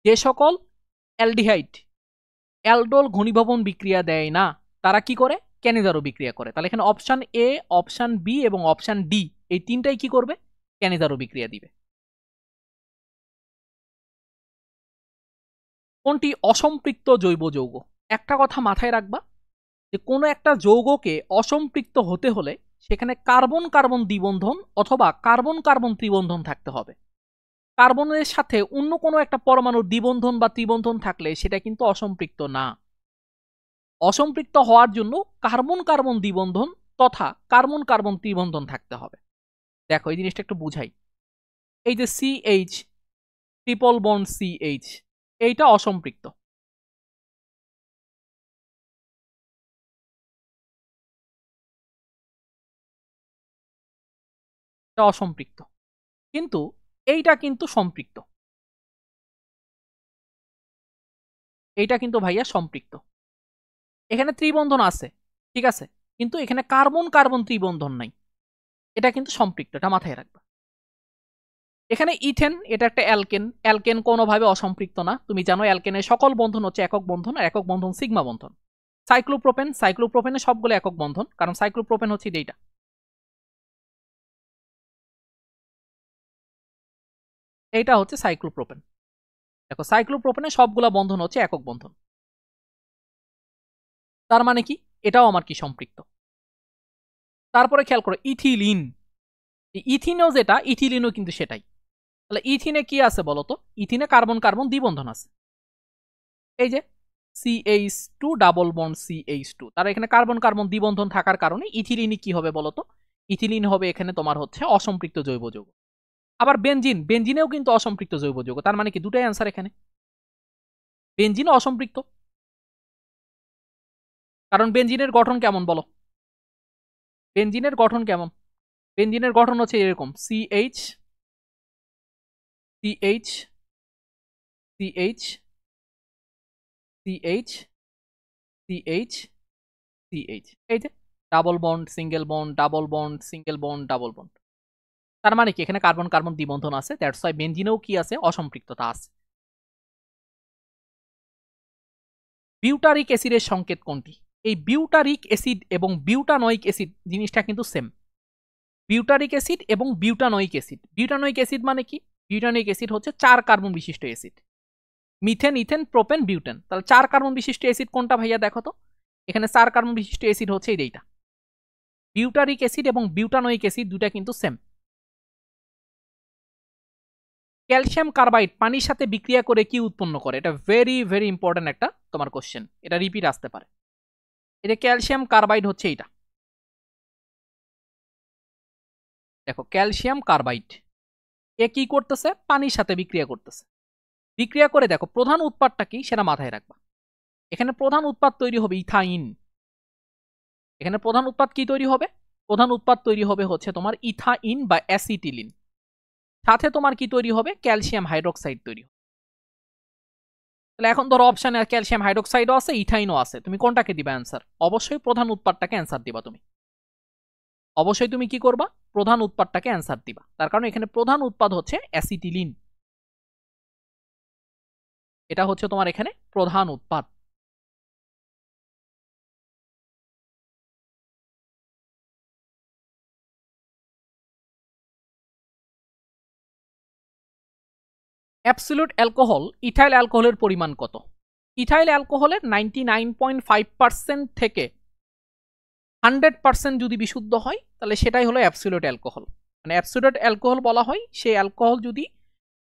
যে সকল অ্যালডিহাইড অ্যালডোল ঘনীভবন বিক্রিয়া দেয় না তারা কি করে, ক্যানিজারো বিক্রিয়া করে। তাহলে এখানে অপশন এ, অপশন বি এবং অপশন ডি এই তিনটাই কি করবে, ক্যানিজারো বিক্রিয়া দিবে। কোনটি অসম্পৃক্ত জৈব যৌগ? একটা কথা মাথায় রাখবা যে কোনো একটা যৌগকে অসম্পৃক্ত হতে হলে সেখানে কার্বন কার্বন দ্বিবন্ধন অথবা কার্বন কার্বন ত্রিবন্ধন থাকতে হবে। কার্বনের সাথে অন্য কোনো একটা পরমাণুর দ্বিবন্ধন বা ত্রিবন্ধন থাকলে সেটা কিন্তু অসম্পৃক্ত না। অসম্পৃক্ত হওয়ার জন্য কার্বন কার্বন দ্বিবন্ধন তথা কার্বন কার্বন ত্রিবন্ধন থাকতে হবে। দেখো এই জিনিসটা একটু বুঝাই, এই যে CH ট্রিপল বন্ড CH, এইটা অসম্পৃক্ত। এটা অসম্পৃক্ত, কিন্তু এইটা কিন্তু সম্পৃক্ত, এইটা কিন্তু ভাইয়া সম্পৃক্ত। এখানে ত্রিবন্ধন আছে, ঠিক আছে, কিন্তু এখানে কার্বন কার্বন ত্রিবন্ধন নাই, এটা কিন্তু সম্পৃক্ত, এটা মাথায় রাখবা। এখানে ইথেন, এটা একটা অ্যালকেন, অ্যালকেন কোনোভাবে অসম্পৃক্ত না, তুমি জানো অ্যালকেনের সকল বন্ধন হচ্ছে একক বন্ধন, আর একক বন্ধন সিগমা বন্ধন। সাইক্লোপ্রোপেন, সাইক্লোপ্রোপেনের সবগুলো একক বন্ধন, কারণ সাইক্লোপ্রোপেন হচ্ছে এইটা, এইটা হচ্ছে সাইক্লোপ্রোপেন। দেখো সাইক্লোপ্রোপেনের সবগুলা বন্ধন হচ্ছে একক বন্ধন, তার মানে কি এটাও আমার কি সম্পৃক্ত। তারপরে খেয়াল করো ইথিলিন, ইথিনেও যেটা, ইথিলিনও কিন্তু সেটাই। তাহলে ইথিনে কি আছে বলতো, ইথিনে কার্বন কার্বন দ্বিবন্ধন আছে, এই যে CH2 ডাবল বন্ড CH2, তার এখানে কার্বন কার্বন দ্বিবন্ধন থাকার কারণে ইথিলিনই কি হবে বলতো, ইথিলিন হবে এখানে তোমার হচ্ছে অসম্পৃক্ত জৈব যৌগ। আবার বেনজিন, বেনজিনেও কিন্তু অসম্পৃক্ত জৈব যৌগ, তার মানে কি দুটাই অ্যান্সার এখানে, বেনজিনও অসম্পৃক্ত। কারণ বেনজিনের গঠন কেমন বলো, বেনজিনের গঠন কেমন, বেনজিনের গঠন হচ্ছে এরকম CH CH CH CH CH CH, এই যে double bond single bond double bond single bond double bond, তার মানে কি এখানে কার্বন কার্বন দ্বিবন্ধন আছে, দ্যাটস ওয়াই বেনজিনেও কি আছে, অসম্পৃক্ততা আছে। বিউটারিক অ্যাসিডের সংকেত কোনটি, এই বিউটারিক অ্যাসিড এবং বিউটানোয়িক অ্যাসিড জিনিসটা কিন্তু সেম। বিউটারিক অ্যাসিড এবং বিউটানোয়িক অ্যাসিড, বিউটানোয়িক অ্যাসিড মানে কি, বিউটানোয়িক অ্যাসিড হচ্ছে 4 কার্বন বিশিষ্ট acid, methane ethane propane butane, তাহলে 4 কার্বন বিশিষ্ট অ্যাসিড কোনটা ভাইয়া দেখো তো, এখানে 4 কার্বন বিশিষ্ট অ্যাসিড হচ্ছে এইটা। বিউটারিক অ্যাসিড এবং বিউটানোয়িক অ্যাসিড দুটা কিন্তু সেম। ক্যালসিয়াম কার্বাইড পানির সাথে বিক্রিয়া করে কি উৎপন্ন করে, এটা ভেরি ভেরি ইম্পর্টেন্ট একটা তোমার কোশ্চেন, এটা রিপিট আসতে পারে। এটা ক্যালসিয়াম কার্বাইড হচ্ছে এইটা, দেখো ক্যালসিয়াম কার্বাইড এ কি করতেছে, পানির সাথে বিক্রিয়া করতেছে, বিক্রিয়া করে দেখো প্রধান উৎপাদটা কি সেটা মাথায় রাখবা। এখানে প্রধান উৎপাদ তৈরি হবে ইথাইন, এখানে প্রধান উৎপাদ কি তৈরি হবে, প্রধান উৎপাদ তৈরি হবে হচ্ছে তোমার ইথাইন বা অ্যাসিটিলিন, সাথে তোমার কি তৈরি হবে, ক্যালসিয়াম হাইড্রোক্সাইড তৈরি হবে। তাহলে এখন ধরো অপশনে ক্যালসিয়াম হাইড্রোক্সাইডও আছে ইথাইনও আছে, তুমি কোনটাকে দিবা অ্যান্সার, অবশ্যই প্রধান উৎপাদটাকে অ্যান্সার দিবা তুমি, অবশ্যই তুমি কি করবা, প্রধান উৎপাদটাকে অ্যান্সার দিবা, তার কারণ এখানে প্রধান উৎপাদ হচ্ছে অ্যাসিটিলিন, এটা হচ্ছে তোমার এখানে প্রধান উৎপাদ। অ্যাবসলিউট অ্যালকোহল, ইথাইল অ্যালকোহলের পরিমাণ কত, ইথাইল অ্যালকোহলের 99.5% থেকে 100% যদি বিশুদ্ধ হয় তাহলে সেটাই হলো অ্যাবসলিউট অ্যালকোহল, মানে অ্যাবসলিউট অ্যালকোহল বলা হয় সেই অ্যালকোহল যদি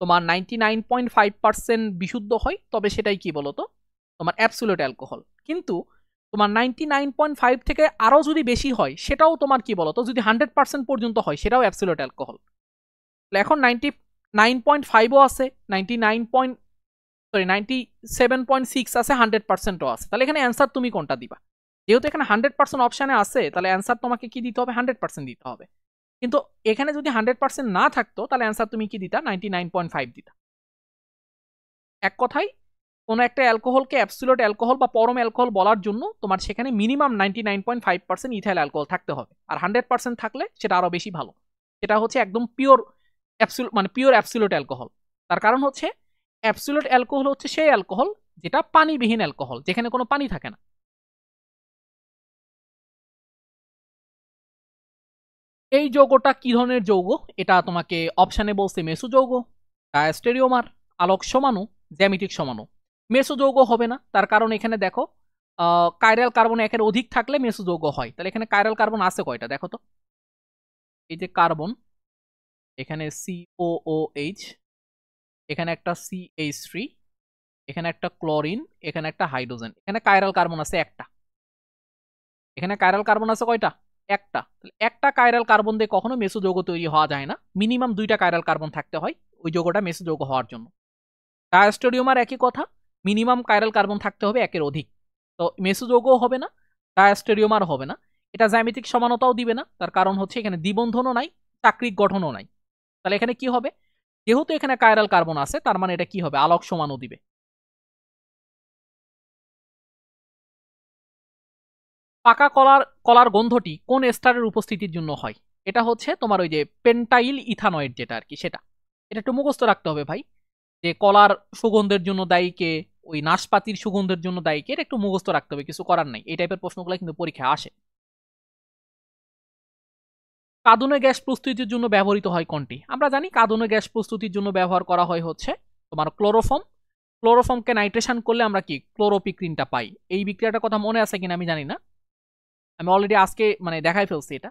তোমার 99.5% বিশুদ্ধ হয় তবে সেটাই কি বলতো তোমার অ্যাবসলিউট অ্যালকোহল, কিন্তু তোমার 99.5 থেকে আরো যদি বেশি হয় সেটাও তোমার কি বলতো, যদি 100% পর্যন্ত হয় সেটাও অ্যাবসলিউট অ্যালকোহল। এখন 99.5ও আছে, 97.6 আছে, 100%ও আছে, তাহলে এখানে অ্যান্সার তুমি কোনটা দিবা, যেহেতু এখানে 100% অপশানে আছে তাহলে অ্যান্সার তোমাকে কি দিতে হবে, 100% দিতে হবে, কিন্তু এখানে যদি 100% না থাকতো তাহলে অ্যান্সার তুমি কি দিতা, 99.5 দিতা। এক কথায় কোনো একটা অ্যালকোহলকে অ্যাবসলিউট অ্যালকোহল বা পরম অ্যালকোহল বলার জন্য তোমার সেখানে মিনিমাম 99.5% ইথাইল অ্যালকোহল থাকতে হবে, আর 100% থাকলে সেটা আরো বেশি ভালো, সেটা হচ্ছে একদম পিওর মানে পিওর অ্যাবসলিউট অ্যালকোহল। তার কারণ হচ্ছে অ্যাবসলিউট অ্যালকোহল হচ্ছে সেই অ্যালকোহল যেটা পানিবিহীন অ্যালকোহল, যেখানে কোনো পানি থাকে না। এই যৌগটা কি ধরনের যৌগ, এটা তোমাকে অপশানে বলছে মেসো যৌগ, ডায়াস্টেরিওমার, আলোক সমাণু, জ্যামিতিক সমাণু। মেসো যৌগ হবে না, তার কারণ এখানে দেখো কাইরাল কার্বন একের অধিক থাকলে মেসো যৌগ হয়, তাহলে এখানে কাইরাল কার্বন আছে কয়টা দেখো তো, এই যে কার্বন, এখানে COOH, এখানে একটা CH3, এখানে একটা ক্লোরিন, এখানে একটা হাইড্রোজেন, এখানে কাইরাল কার্বন আছে একটা, এখানে কাইরাল কার্বন আছে কয়টা, একটা, একটা কাইরাল কার্বন দিয়ে কখনো মেসো যৌগ তৈরি হওয়া যায় না, মিনিমাম 2টা কাইরাল কার্বন থাকতে হয় ওই যৌগটা মেসো যৌগ হওয়ার জন্য। ডায়াস্টেরিওমার একই কথা, মিনিমাম কাইরাল কার্বন থাকতে হবে একের অধিক। তো মেসোযৌগও হবে না, ডায়াস্টেরিওমার হবে না, এটা জ্যামিতিক সমানতাও দিবে না, তার কারণ হচ্ছে এখানে দ্বিবন্ধনও নাই, চাকরিক গঠনও নাই। তাহলে এখানে কি হবে, যেহেতু এখানে কাইরাল কার্বন আছে তার মানে এটা কি হবে, আলোক সমানও দিবে। পাকা কলার গন্ধটি কোন এস্টারের উপস্থিতির জন্য হয়? এটা হচ্ছে তোমার ওই যে পেন্টাইল ইথানয়েড যেটা আর কি, সেটা। এটা একটু মুখস্থ রাখতে হবে ভাই, যে কলার সুগন্ধের জন্য দায়ী কে, ওই নাশপাতির সুগন্ধের জন্য দায়ী কে, এটা একটু মুখস্থ রাখতে হবে, কিছু করার নাই, এই টাইপের প্রশ্নগুলো কিন্তু পরীক্ষায় আসে। কাঁদুনে গ্যাস প্রস্তুতির জন্য ব্যবহৃত হয় কোনটি? আমরা জানি কাঁদুনে গ্যাস প্রস্তুতির জন্য ব্যবহার করা হয় হচ্ছে তোমার ক্লোরোফর্ম। ক্লোরোফর্মকে নাইট্রেশন করলে আমরা কি ক্লোরোপিক্রিনটা পাই। এই বিক্রিয়াটার কথা মনে আছে কিনা আমি জানি না, আমি অলরেডি আজকে মানে দেখাই ফেলছি। এটা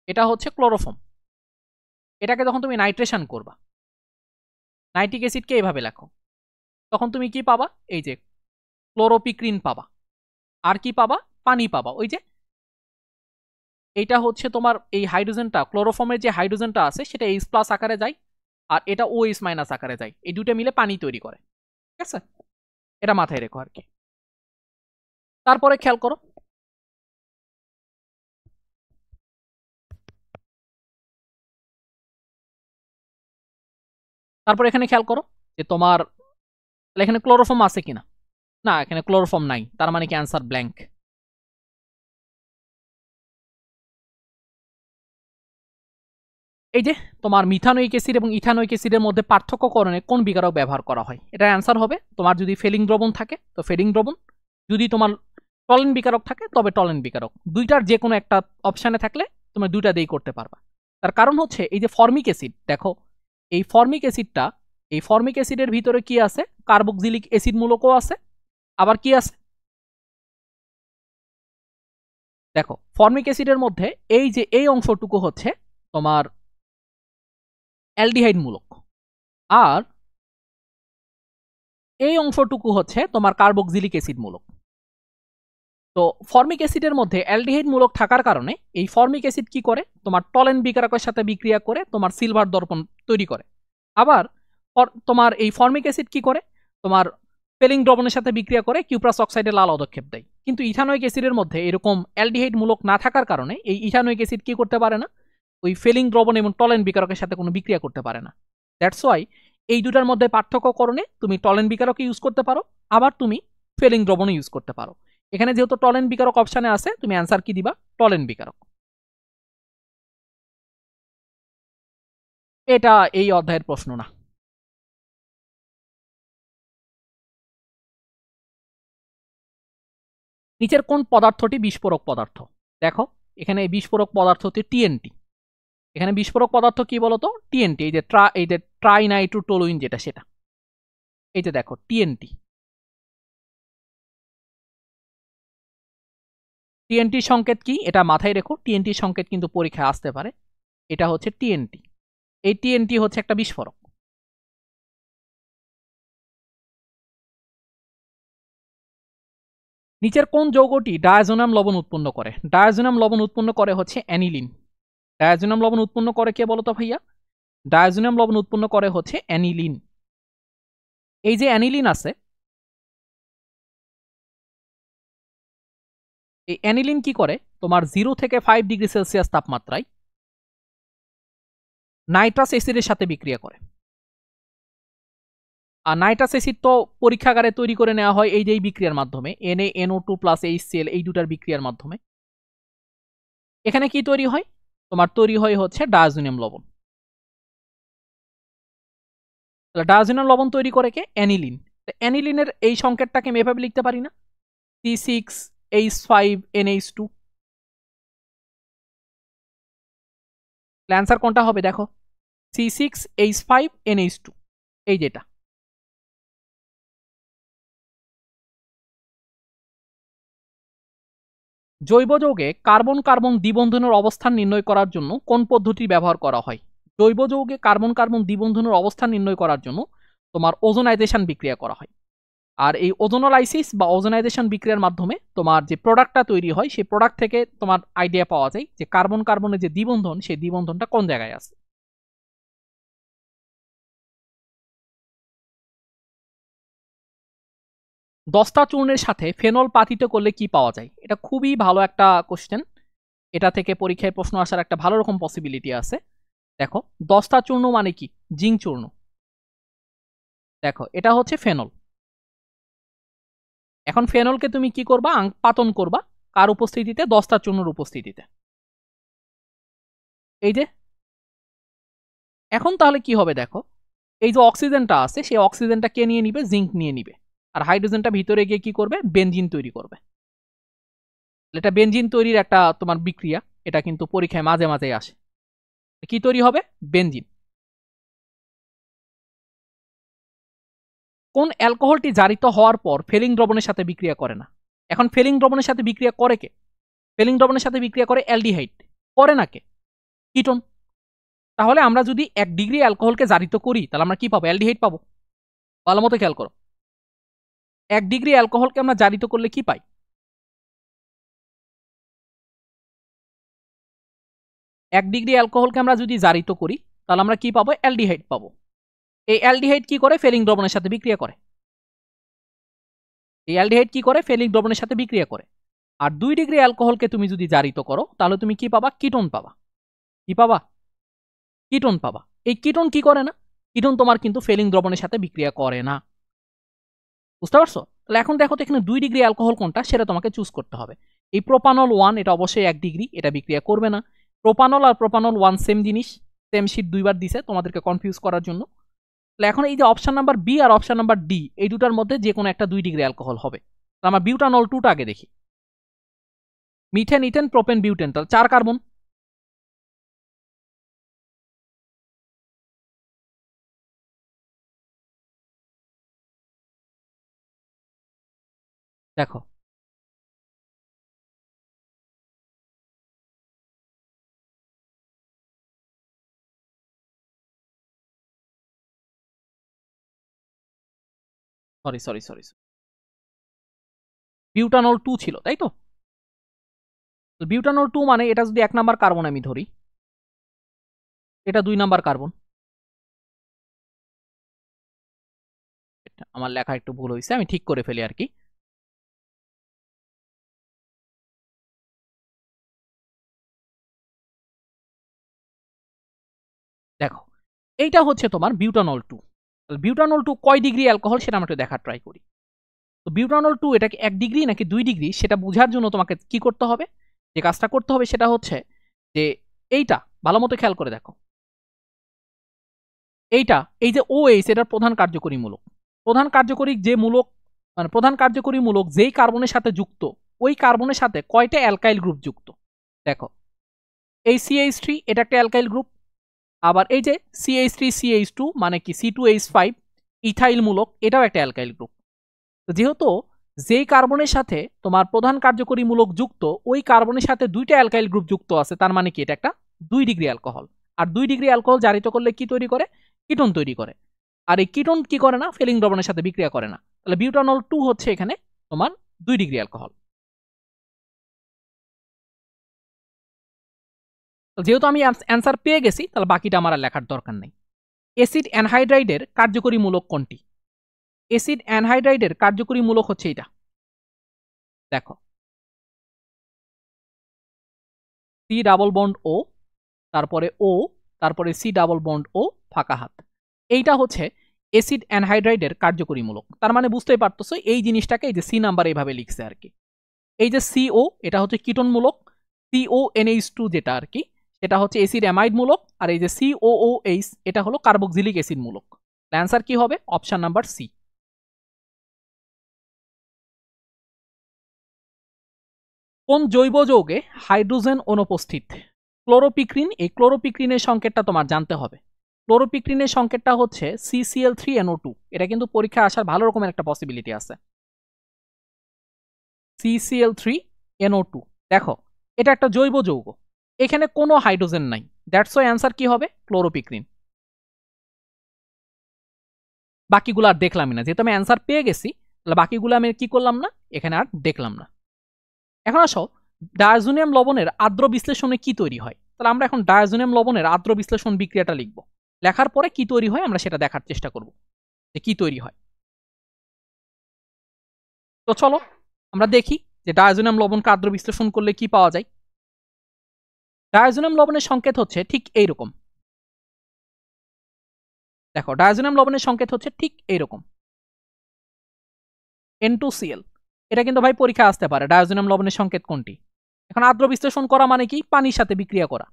এটা হচ্ছে ক্লোরোফর্ম। এটাকে যখন তুমি নাইট্রেশন করবা, নাইট্রিক অ্যাসিডকে এইভাবে লেখো, তখন তুমি কি পাবা, এই যে ক্লোরোপিক্রিন পাবা। আর কি পাবা, পানি পাবা। ওই যে এইটা হচ্ছে তোমার এই হাইড্রোজেনটা, ক্লোরোফর্মের যে হাইড্রোজেনটা আছে সেটা H+ আকারে যায়, আর এটা OH- আকারে যায়, এই দুটো মিলে পানি তৈরি করে। ঠিক আছে, এটা মাথায় রেখো আর কি। তারপরে খেয়াল করো, তারপর এখানে খেয়াল করো যে তোমার এখানে ক্লোরোফর্ম আছে কিনা। না, এখানে ক্লোরোফর্ম নাই, তার মানে কি অ্যান্সার ব্ল্যাঙ্ক। এই যে তোমার মিথানোইক অ্যাসিড এবং ইথানোইক অ্যাসিডের মধ্যে পার্থক্যকরণে কোন বিকারক ব্যবহার করা হয়? এটা অ্যান্সার হবে তোমার যদি ফেলিং দ্রবণ থাকে তো ফেলিং দ্রবণ, যদি তোমার টলেন বিকারক থাকে তবে টলেন বিকারক। দুইটার যে কোনো একটা অপশানে থাকলে তুমি দুইটা দিয়েই করতে পারবা। তার কারণ হচ্ছে এই যে ফর্মিক অ্যাসিড, দেখো এই ফর্মিক অ্যাসিডটা, এই ফর্মিক অ্যাসিডের ভিতরে কি আছে, কার্বক্সিলিক অ্যাসিড মূলকও আছে, আবার কি আছে দেখো ফর্মিক অ্যাসিডের মধ্যে এই যে এই অংশটুকু হচ্ছে তোমার অ্যালডিহাইড মূলক, আর এই অংশটুকু হচ্ছে তোমার কার্বক্সিলিক অ্যাসিড মূলক। তো ফর্মিক অ্যাসিডের মধ্যে অ্যালডিহাইড মূলক থাকার কারণে এই ফর্মিক অ্যাসিড কি করে, তোমার টলেন বিকারকের সাথে বিক্রিয়া করে তোমার সিলভার দর্পণ তৈরি করে। আবার তোমার এই ফর্মিক অ্যাসিড কি করে, তোমার ফেলিং দ্রবণের সাথে বিক্রিয়া করে কিউপ্রাস অক্সাইডে লাল পদক্ষেপ দেয়। কিন্তু ইথানোইক অ্যাসিডের মধ্যে এরকম অ্যালডিহাইড মূলক না থাকার কারণে এই ইথানোইক অ্যাসিড কি করতে পারে না, ওই ফেলিং দ্রবণ এবং টলেন বিকারকের সাথে কোনো বিক্রিয়া করতে পারে না। দ্যাটস ওয়াই এই দুটার মধ্যে পার্থক্যকরণে তুমি টলেন বিকারকে ইউজ করতে পারো, আবার তুমি ফেলিং দ্রবণও ইউজ করতে পারো। এখানে যেহেতু টলেন বিকারক অপশানে আছে, তুমি অ্যান্সার কি দিবা, টলেন বিকারক। এটা এই অধ্যায়ের প্রশ্ন না। নিচের কোন পদার্থটি বিস্ফোরক পদার্থ? দেখো এখানে এই বিস্ফোরক পদার্থ হচ্ছে টিএনটি। এখানে বিস্ফোরক পদার্থ কি বলতো, টিএনটি, এই যে ট্রাইনাইট্রোটোলুইন যেটা, সেটা। এই যে দেখো টিএনটি, টিএনটির সংকেত কি এটা মাথায় রেখো, টিএনটির সংকেত কিন্তু পরীক্ষায় আসতে পারে। এটা হচ্ছে টিএনটি, এই টিএনটি হচ্ছে একটা বিস্ফোরক। নিচের কোন যৌগটি ডায়াজোনাম লবণ উৎপন্ন করে? ডায়াজোনাম লবণ উৎপন্ন করে হচ্ছে অ্যানিলিন। ডায়াজোনাম লবণ উৎপন্ন করে কে বলতো ভাইয়া, ডায়াজোনাম লবণ উৎপন্ন করে হচ্ছে অ্যানিলিন। এই যে অ্যানিলিন আছে, এই অ্যানিলিন কি করে, তোমার 0 থেকে 5 ডিগ্রি সেলসিয়াস তাপমাত্রায় নাইট্রাস অ্যাসিডের সাথে বিক্রিয়া করে। আর নাইট্রাস অ্যাসিড তো পরীক্ষাগারে তৈরি করে নেওয়া হয় এই যে এই বিক্রিয়ার মাধ্যমে, NaNO2+HCl এই দুটার বিক্রিয়ার মাধ্যমে। এখানে কি তৈরি হয়, তোমার তৈরি হয় হচ্ছে ডায়াজোনিয়াম লবণ। তাহলে ডায়াজোনিয়াম লবণ তৈরি করে কে, অ্যানিলিন। অ্যানিলিনের এই সংকেতটাকে আমি এভাবে লিখতে পারি না, C6H5NH2। অ্যান্সার কোনটা হবে দেখো, C6H5NH2, এই যেটা। জৈব যৌগে কার্বন কার্বন দ্বিবন্ধনের অবস্থান নির্ণয় করার জন্য কোন পদ্ধতি ব্যবহার করা হয়? জৈব যৌগে কার্বন কার্বন দ্বিবন্ধনের অবস্থান নির্ণয় করার জন্য তোমার ওজোনাইজেশন বিক্রিয়া করা হয়। আর এই ওজোনোলাইসিস বা ওজোনাইজেশন বিক্রিয়ার মাধ্যমে তোমার যে প্রোডাক্টটা তৈরি হয় সেই প্রোডাক্ট থেকে তোমার আইডিয়া পাওয়া যায় যে কার্বন কার্বনের যে দ্বিবন্ধন সেই দ্বিবন্ধনটা কোন জায়গায় আছে। দস্তা চূর্ণের সাথে ফেনল পাতিত করলে কি পাওয়া যায়? এটা খুবই ভালো একটা কোশ্চেন। এটা থেকে পরীক্ষায় প্রশ্ন আসার একটা ভালো রকম পসিবিলিটি আছে। দেখো, দস্তা চূর্ণ মানে কি? জিঙ্ক চূর্ণ। দেখো, এটা হচ্ছে ফেনল। এখন ফেনলকে তুমি কি করবা? পাতন করবা। কার উপস্থিতিতে? দস্তা চূর্ণের উপস্থিতিতে। এই যে, এখন তাহলে কি হবে দেখো, এই যে অক্সিজেনটা আছে সেই অক্সিজেনটা কে নিয়ে নিবে? জিঙ্ক নিয়ে নিবে। আর হাইড্রোজেনটা ভিতরে গিয়ে কি করবে? বেনজিন তৈরি করবে। এটা বেনজিন তৈরির একটা তোমার বিক্রিয়া। এটা কিন্তু পরীক্ষায় মাঝে মাঝে আসে। কি তৈরি হবে? বেনজিন। কোন অ্যালকোহলটি জারিত হওয়ার পর ফেলিং দ্রবণের সাথে বিক্রিয়া করে না? এখন ফেলিং দ্রবণের সাথে বিক্রিয়া করে কে? ফেলিং দ্রবণের সাথে বিক্রিয়া করে অ্যালডিহাইড। করে না কে? কিটোন। তাহলে আমরা যদি 1 ডিগ্রি অ্যালকোহলকে জারিত করি তাহলে আমরা কি পাবো? অ্যালডিহাইড পাবো। ভালো মতো খেয়াল করো, 1 ডিগ্রি অ্যালকোহলকে আমরা জারিত করলে কি পাই? 1 ডিগ্রি অ্যালকোহলকে আমরা যদি জারিত করি তাহলে আমরা কি পাবো? অ্যালডিহাইড পাবো। এই অ্যালডিহাইড কি করে? ফেলিং দ্রবণের সাথে বিক্রিয়া করে। এই অ্যালডিহাইড কি করে? ফেলিং দ্রবণের সাথে বিক্রিয়া করে। আর 2 ডিগ্রি অ্যালকোহলকে তুমি যদি জারিত করো তাহলে তুমি কি পাবা? কিটোন পাবা। কি পাবা? কিটোন পাবা। এই কিটোন কি করে না? কিটোন তোমার কিন্তু ফেলিং দ্রবণের সাথে বিক্রিয়া করে না। বুঝতে পারছো? তাহলে এখন দেখো তো এখানে 2 ডিগ্রি অ্যালকোহল কোনটা সেটা তোমাকে চুজ করতে হবে। এই প্রোপানল 1 এটা অবশ্যই 1 ডিগ্রি, এটা বিক্রিয়া করবে না। প্রোপানল আর প্রোপানল 1 সেম জিনিস, সেম শীট দুইবার দিছে তোমাদেরকে কনফিউজ করার জন্য। তাহলে এখন এই যে অপশন নাম্বার বি আর অপশন নাম্বার ডি এই দুটার মধ্যে যে কোনো একটা 2 ডিগ্রি অ্যালকোহল হবে। তাহলে আমরা বিউটানল 2টা আগে দেখি। মিথেন, ইথেন, প্রোপেন, বিউটেন, তাহলে 4 কার্বন। দেখো, সরি সরি সরি, বিউটানল 2 ছিল তাই তো? বিউটানল 2 মানে এটা যদি 1 নাম্বার কার্বন আমি ধরি, এটা 2 নাম্বার কার্বন। আমার লেখা একটু ভুল হয়েছে, আমি ঠিক করে ফেলি আর কি। দেখো, এইটা হচ্ছে তোমার বিউটানল 2। বিউটানল 2 কয় ডিগ্রি অ্যালকোহল সেটা আমরা একটু দেখার ট্রাই করি। তো বিউটানল 2 এটা কি 1 ডিগ্রি নাকি 2 ডিগ্রি সেটা বোঝার জন্য তোমাকে কি করতে হবে? যে কাজটা করতে হবে সেটা হচ্ছে যে এইটা ভালো মতো খেয়াল করে দেখো। এইটা, এই যে OH এটার প্রধান কার্যকরী মূলক। প্রধান কার্যকরী যে মূলক, মানে প্রধান কার্যকরী মূলক যেই কার্বনের সাথে যুক্ত, ওই কার্বনের সাথে কয়টা অ্যালকাইল গ্রুপ যুক্ত? দেখো, এই CH3 এটা একটা অ্যালকাইল গ্রুপ। আবার এই যে CH3CH2 মানে কি C2H5 ইথাইল মূলক, এটাও একটা অ্যালকাইল গ্রুপ। তো যেহেতু যেই কার্বনের সাথে তোমার প্রধান কার্যকরী মূলক যুক্ত ওই কার্বনের সাথে 2টা অ্যালকাইল গ্রুপ যুক্ত আছে, তার মানে কি এটা একটা 2 ডিগ্রি অ্যালকোহল। আর 2 ডিগ্রি অ্যালকোহল জারিত করলে কি তৈরি করে? কিটোন তৈরি করে। আর এই কিটোন কি করে না? ফেলিং দ্রবণের সাথে বিক্রিয়া করে না। তাহলে বিউটানল 2 হচ্ছে এখানে তোমার 2 ডিগ্রি অ্যালকোহল। যেহেতু আমি অ্যান্সার পেয়ে গেছি তাহলে বাকিটা আমার আর লেখার দরকার নেই। অ্যাসিড অ্যানহাইড্রাইডের কার্যকরী মূলক কোনটি? অ্যাসিড অ্যানহাইড্রাইডের কার্যকরী মূলক হচ্ছে এটা। দেখো, সি ডাবল বন্ড ও, তারপরে ও, তারপরে সি ডাবল বন্ড ও, ফাঁকা হাত। এইটা হচ্ছে অ্যাসিড অ্যানহাইড্রাইডের কার্যকরী মূলক। তার মানে বুঝতেই পারতেছো এই জিনিসটাকে এই যে সি নাম্বার এইভাবে লিখছে আর কি। এই যে সিও এটা হচ্ছে কিটোন মূলক, CONH2 যেটা আর কি সেটা হচ্ছে অ্যাসিড অ্যামাইড মূলক, আর এই যে COOH এটা হলো কার্বক্সিলিক অ্যাসিড মূলক। অ্যান্সার কি হবে? Option number C. কোন জৈব যৌগে হাইড্রোজেন অনুপস্থিত? ক্লোরোপিক্রিন। এই ক্লোরোপিক্রিনের সংকেতটা তোমার জানতে হবে। ক্লোরোপিক্রিনের সংকেতটা হচ্ছে CCl3NO2। এটা কিন্তু পরীক্ষা আসার ভালো রকমের একটা পসিবিলিটি আছে। CCl3NO2। দেখো, এটা একটা জৈব যৌগ, এখানে কোনো হাইড্রোজেন নাই, দ্যাটস ওয়াই অ্যান্সার কি হবে? ক্লোরোপিক্রিন। বাকিগুলো আর দেখলামই না, যেহেতু আমি অ্যান্সার পেয়ে গেছি তাহলে বাকিগুলো আমি কি করলাম না, এখানে আর দেখলাম না। এখন আসো, ডায়াজোনিয়াম লবণের আর্দ্র বিশ্লেষণে কি তৈরি হয়? তাহলে আমরা এখন ডায়াজোনিয়াম লবণের আর্দ্র বিশ্লেষণ বিক্রিয়াটা লিখব। লেখার পরে কি তৈরি হয় আমরা সেটা দেখার চেষ্টা করব যে কি তৈরি হয়। তো চলো আমরা দেখি যে ডায়াজোনিয়াম লবণকে আদ্র বিশ্লেষণ করলে কি পাওয়া যায়। ডায়াজোনিয়াম লবণের সংকেত হচ্ছে ঠিক এইরকম। দেখো ডায়াজোনিয়াম লবণের সংকেত হচ্ছে ঠিক এইরকম, N2Cl। এটা কিন্তু ভাই পরীক্ষা আসতে পারে, ডায়াজোনিয়াম লবণের সংকেত কোনটি। এখন আদ্র বিশ্লেষণ করা মানে কি, পানির সাথে বিক্রিয়া করা।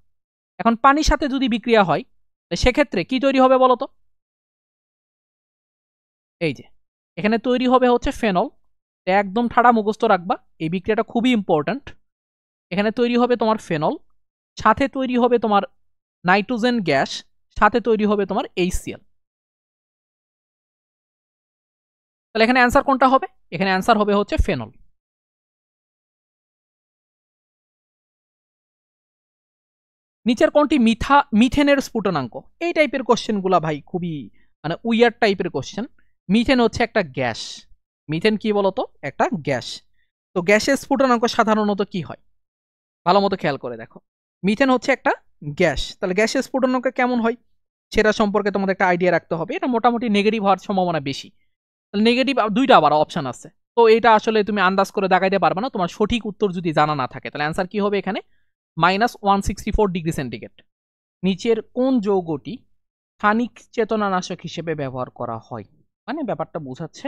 এখন পানির সাথে যদি বিক্রিয়া হয় সেক্ষেত্রে কি তৈরি হবে বলতো? এই যে এখানে তৈরি হবে হচ্ছে ফেনল। একদম ঠাড়া মুখস্থ রাখবা, এই বিক্রিয়াটা খুবই ইম্পর্ট্যান্ট। এখানে তৈরি হবে তোমার ফেনল, সাথে তৈরি হবে তোমার নাইট্রোজেন গ্যাস, সাথে তৈরি হবে তোমার HCl। তাহলে এখানে অ্যান্সার কোনটা হবে? এখানে অ্যান্সার হবে হচ্ছে ফেনল। নিচের কোনটি মিথেনের স্ফুটনাঙ্ক? এই টাইপের কোশ্চেনগুলা ভাই খুবই মানে উইয়ার টাইপের কোশ্চেন। মিথেন হচ্ছে একটা গ্যাস। মিথেন কি বলতো? একটা গ্যাস। তো গ্যাসের স্ফুটনাঙ্ক সাধারণত কি হয়? ভালো মতো খেয়াল করে দেখো। মিথেন হচ্ছে একটা গ্যাস, তাহলে গ্যাসের স্ফুটনাঙ্ক কেমন হয় সেটা সম্পর্কে তোমাদের একটা আইডিয়া রাখতে হবে। এটা মোটামুটি নেগেটিভ হওয়ার সম্ভাবনা বেশি। নেগেটিভ দুইটা আবার অপশন আছে, তো এটা আসলে তুমি আন্দাজ করে দেখাইতে পারবে না তোমার সঠিক উত্তর যদি জানা না থাকে। তাহলে অ্যান্সার কি হবে এখানে? -164°C। নিচের কোন যৌগটি স্থানিক চেতনানাশক হিসেবে ব্যবহার করা হয়? মানে ব্যাপারটা বোঝাচ্ছে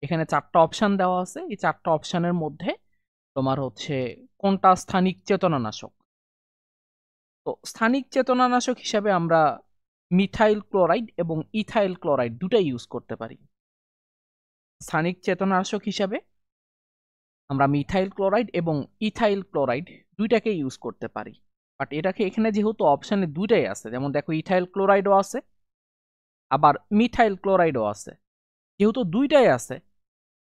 এখানে 4টা অপশন দেওয়া আছে, এই 4টা অপশনের মধ্যে তোমার হচ্ছে কোনটা স্থানিক চেতনানাশক। তো স্থানিক চেতনানাশক হিসেবে আমরা মিথাইল ক্লোরাইড এবং ইথাইল ক্লোরাইড দুটাই ইউজ করতে পারি। স্থানিক চেতনানাশক হিসাবে আমরা মিথাইল ক্লোরাইড এবং ইথাইল ক্লোরাইড দুইটাকে ইউজ করতে পারি। বাট এটাকে এখানে যেহেতু অপশানে দুইটাই আছে, যেমন দেখো ইথাইল ক্লোরাইডও আছে আবার মিথাইল ক্লোরাইডও আছে, যেহেতু দুইটাই আছে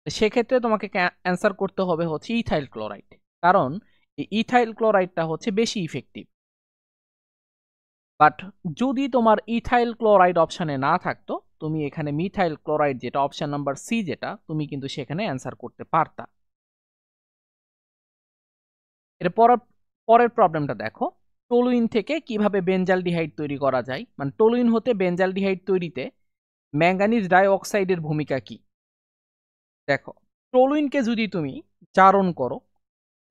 সেক্ষেত্রে তোমাকে অ্যান্সার করতে হবে হচ্ছে ইথাইল ক্লোরাইড, কারণ এই ইথাইল ক্লোরাইডটা হচ্ছে বেশি ইফেক্টিভ। বাট যদি তোমার ইথাইল ক্লোরাইড অপশানে না থাকতো, তুমি এখানে মিথাইল ক্লোরাইড যেটা অপশান নাম্বার সি যেটা, তুমি কিন্তু সেখানে অ্যান্সার করতে পারতা। এর পরের প্রবলেমটা দেখো, টলুইন থেকে কিভাবে বেনজালডিহাইড তৈরি করা যায়, মানে টলুইন হতে বেনজালডিহাইড তৈরিতে ম্যাঙ্গানিজ ডাইঅক্সাইডের ভূমিকা কি? দেখো টলুইনকে যদি তুমি জারণ করো,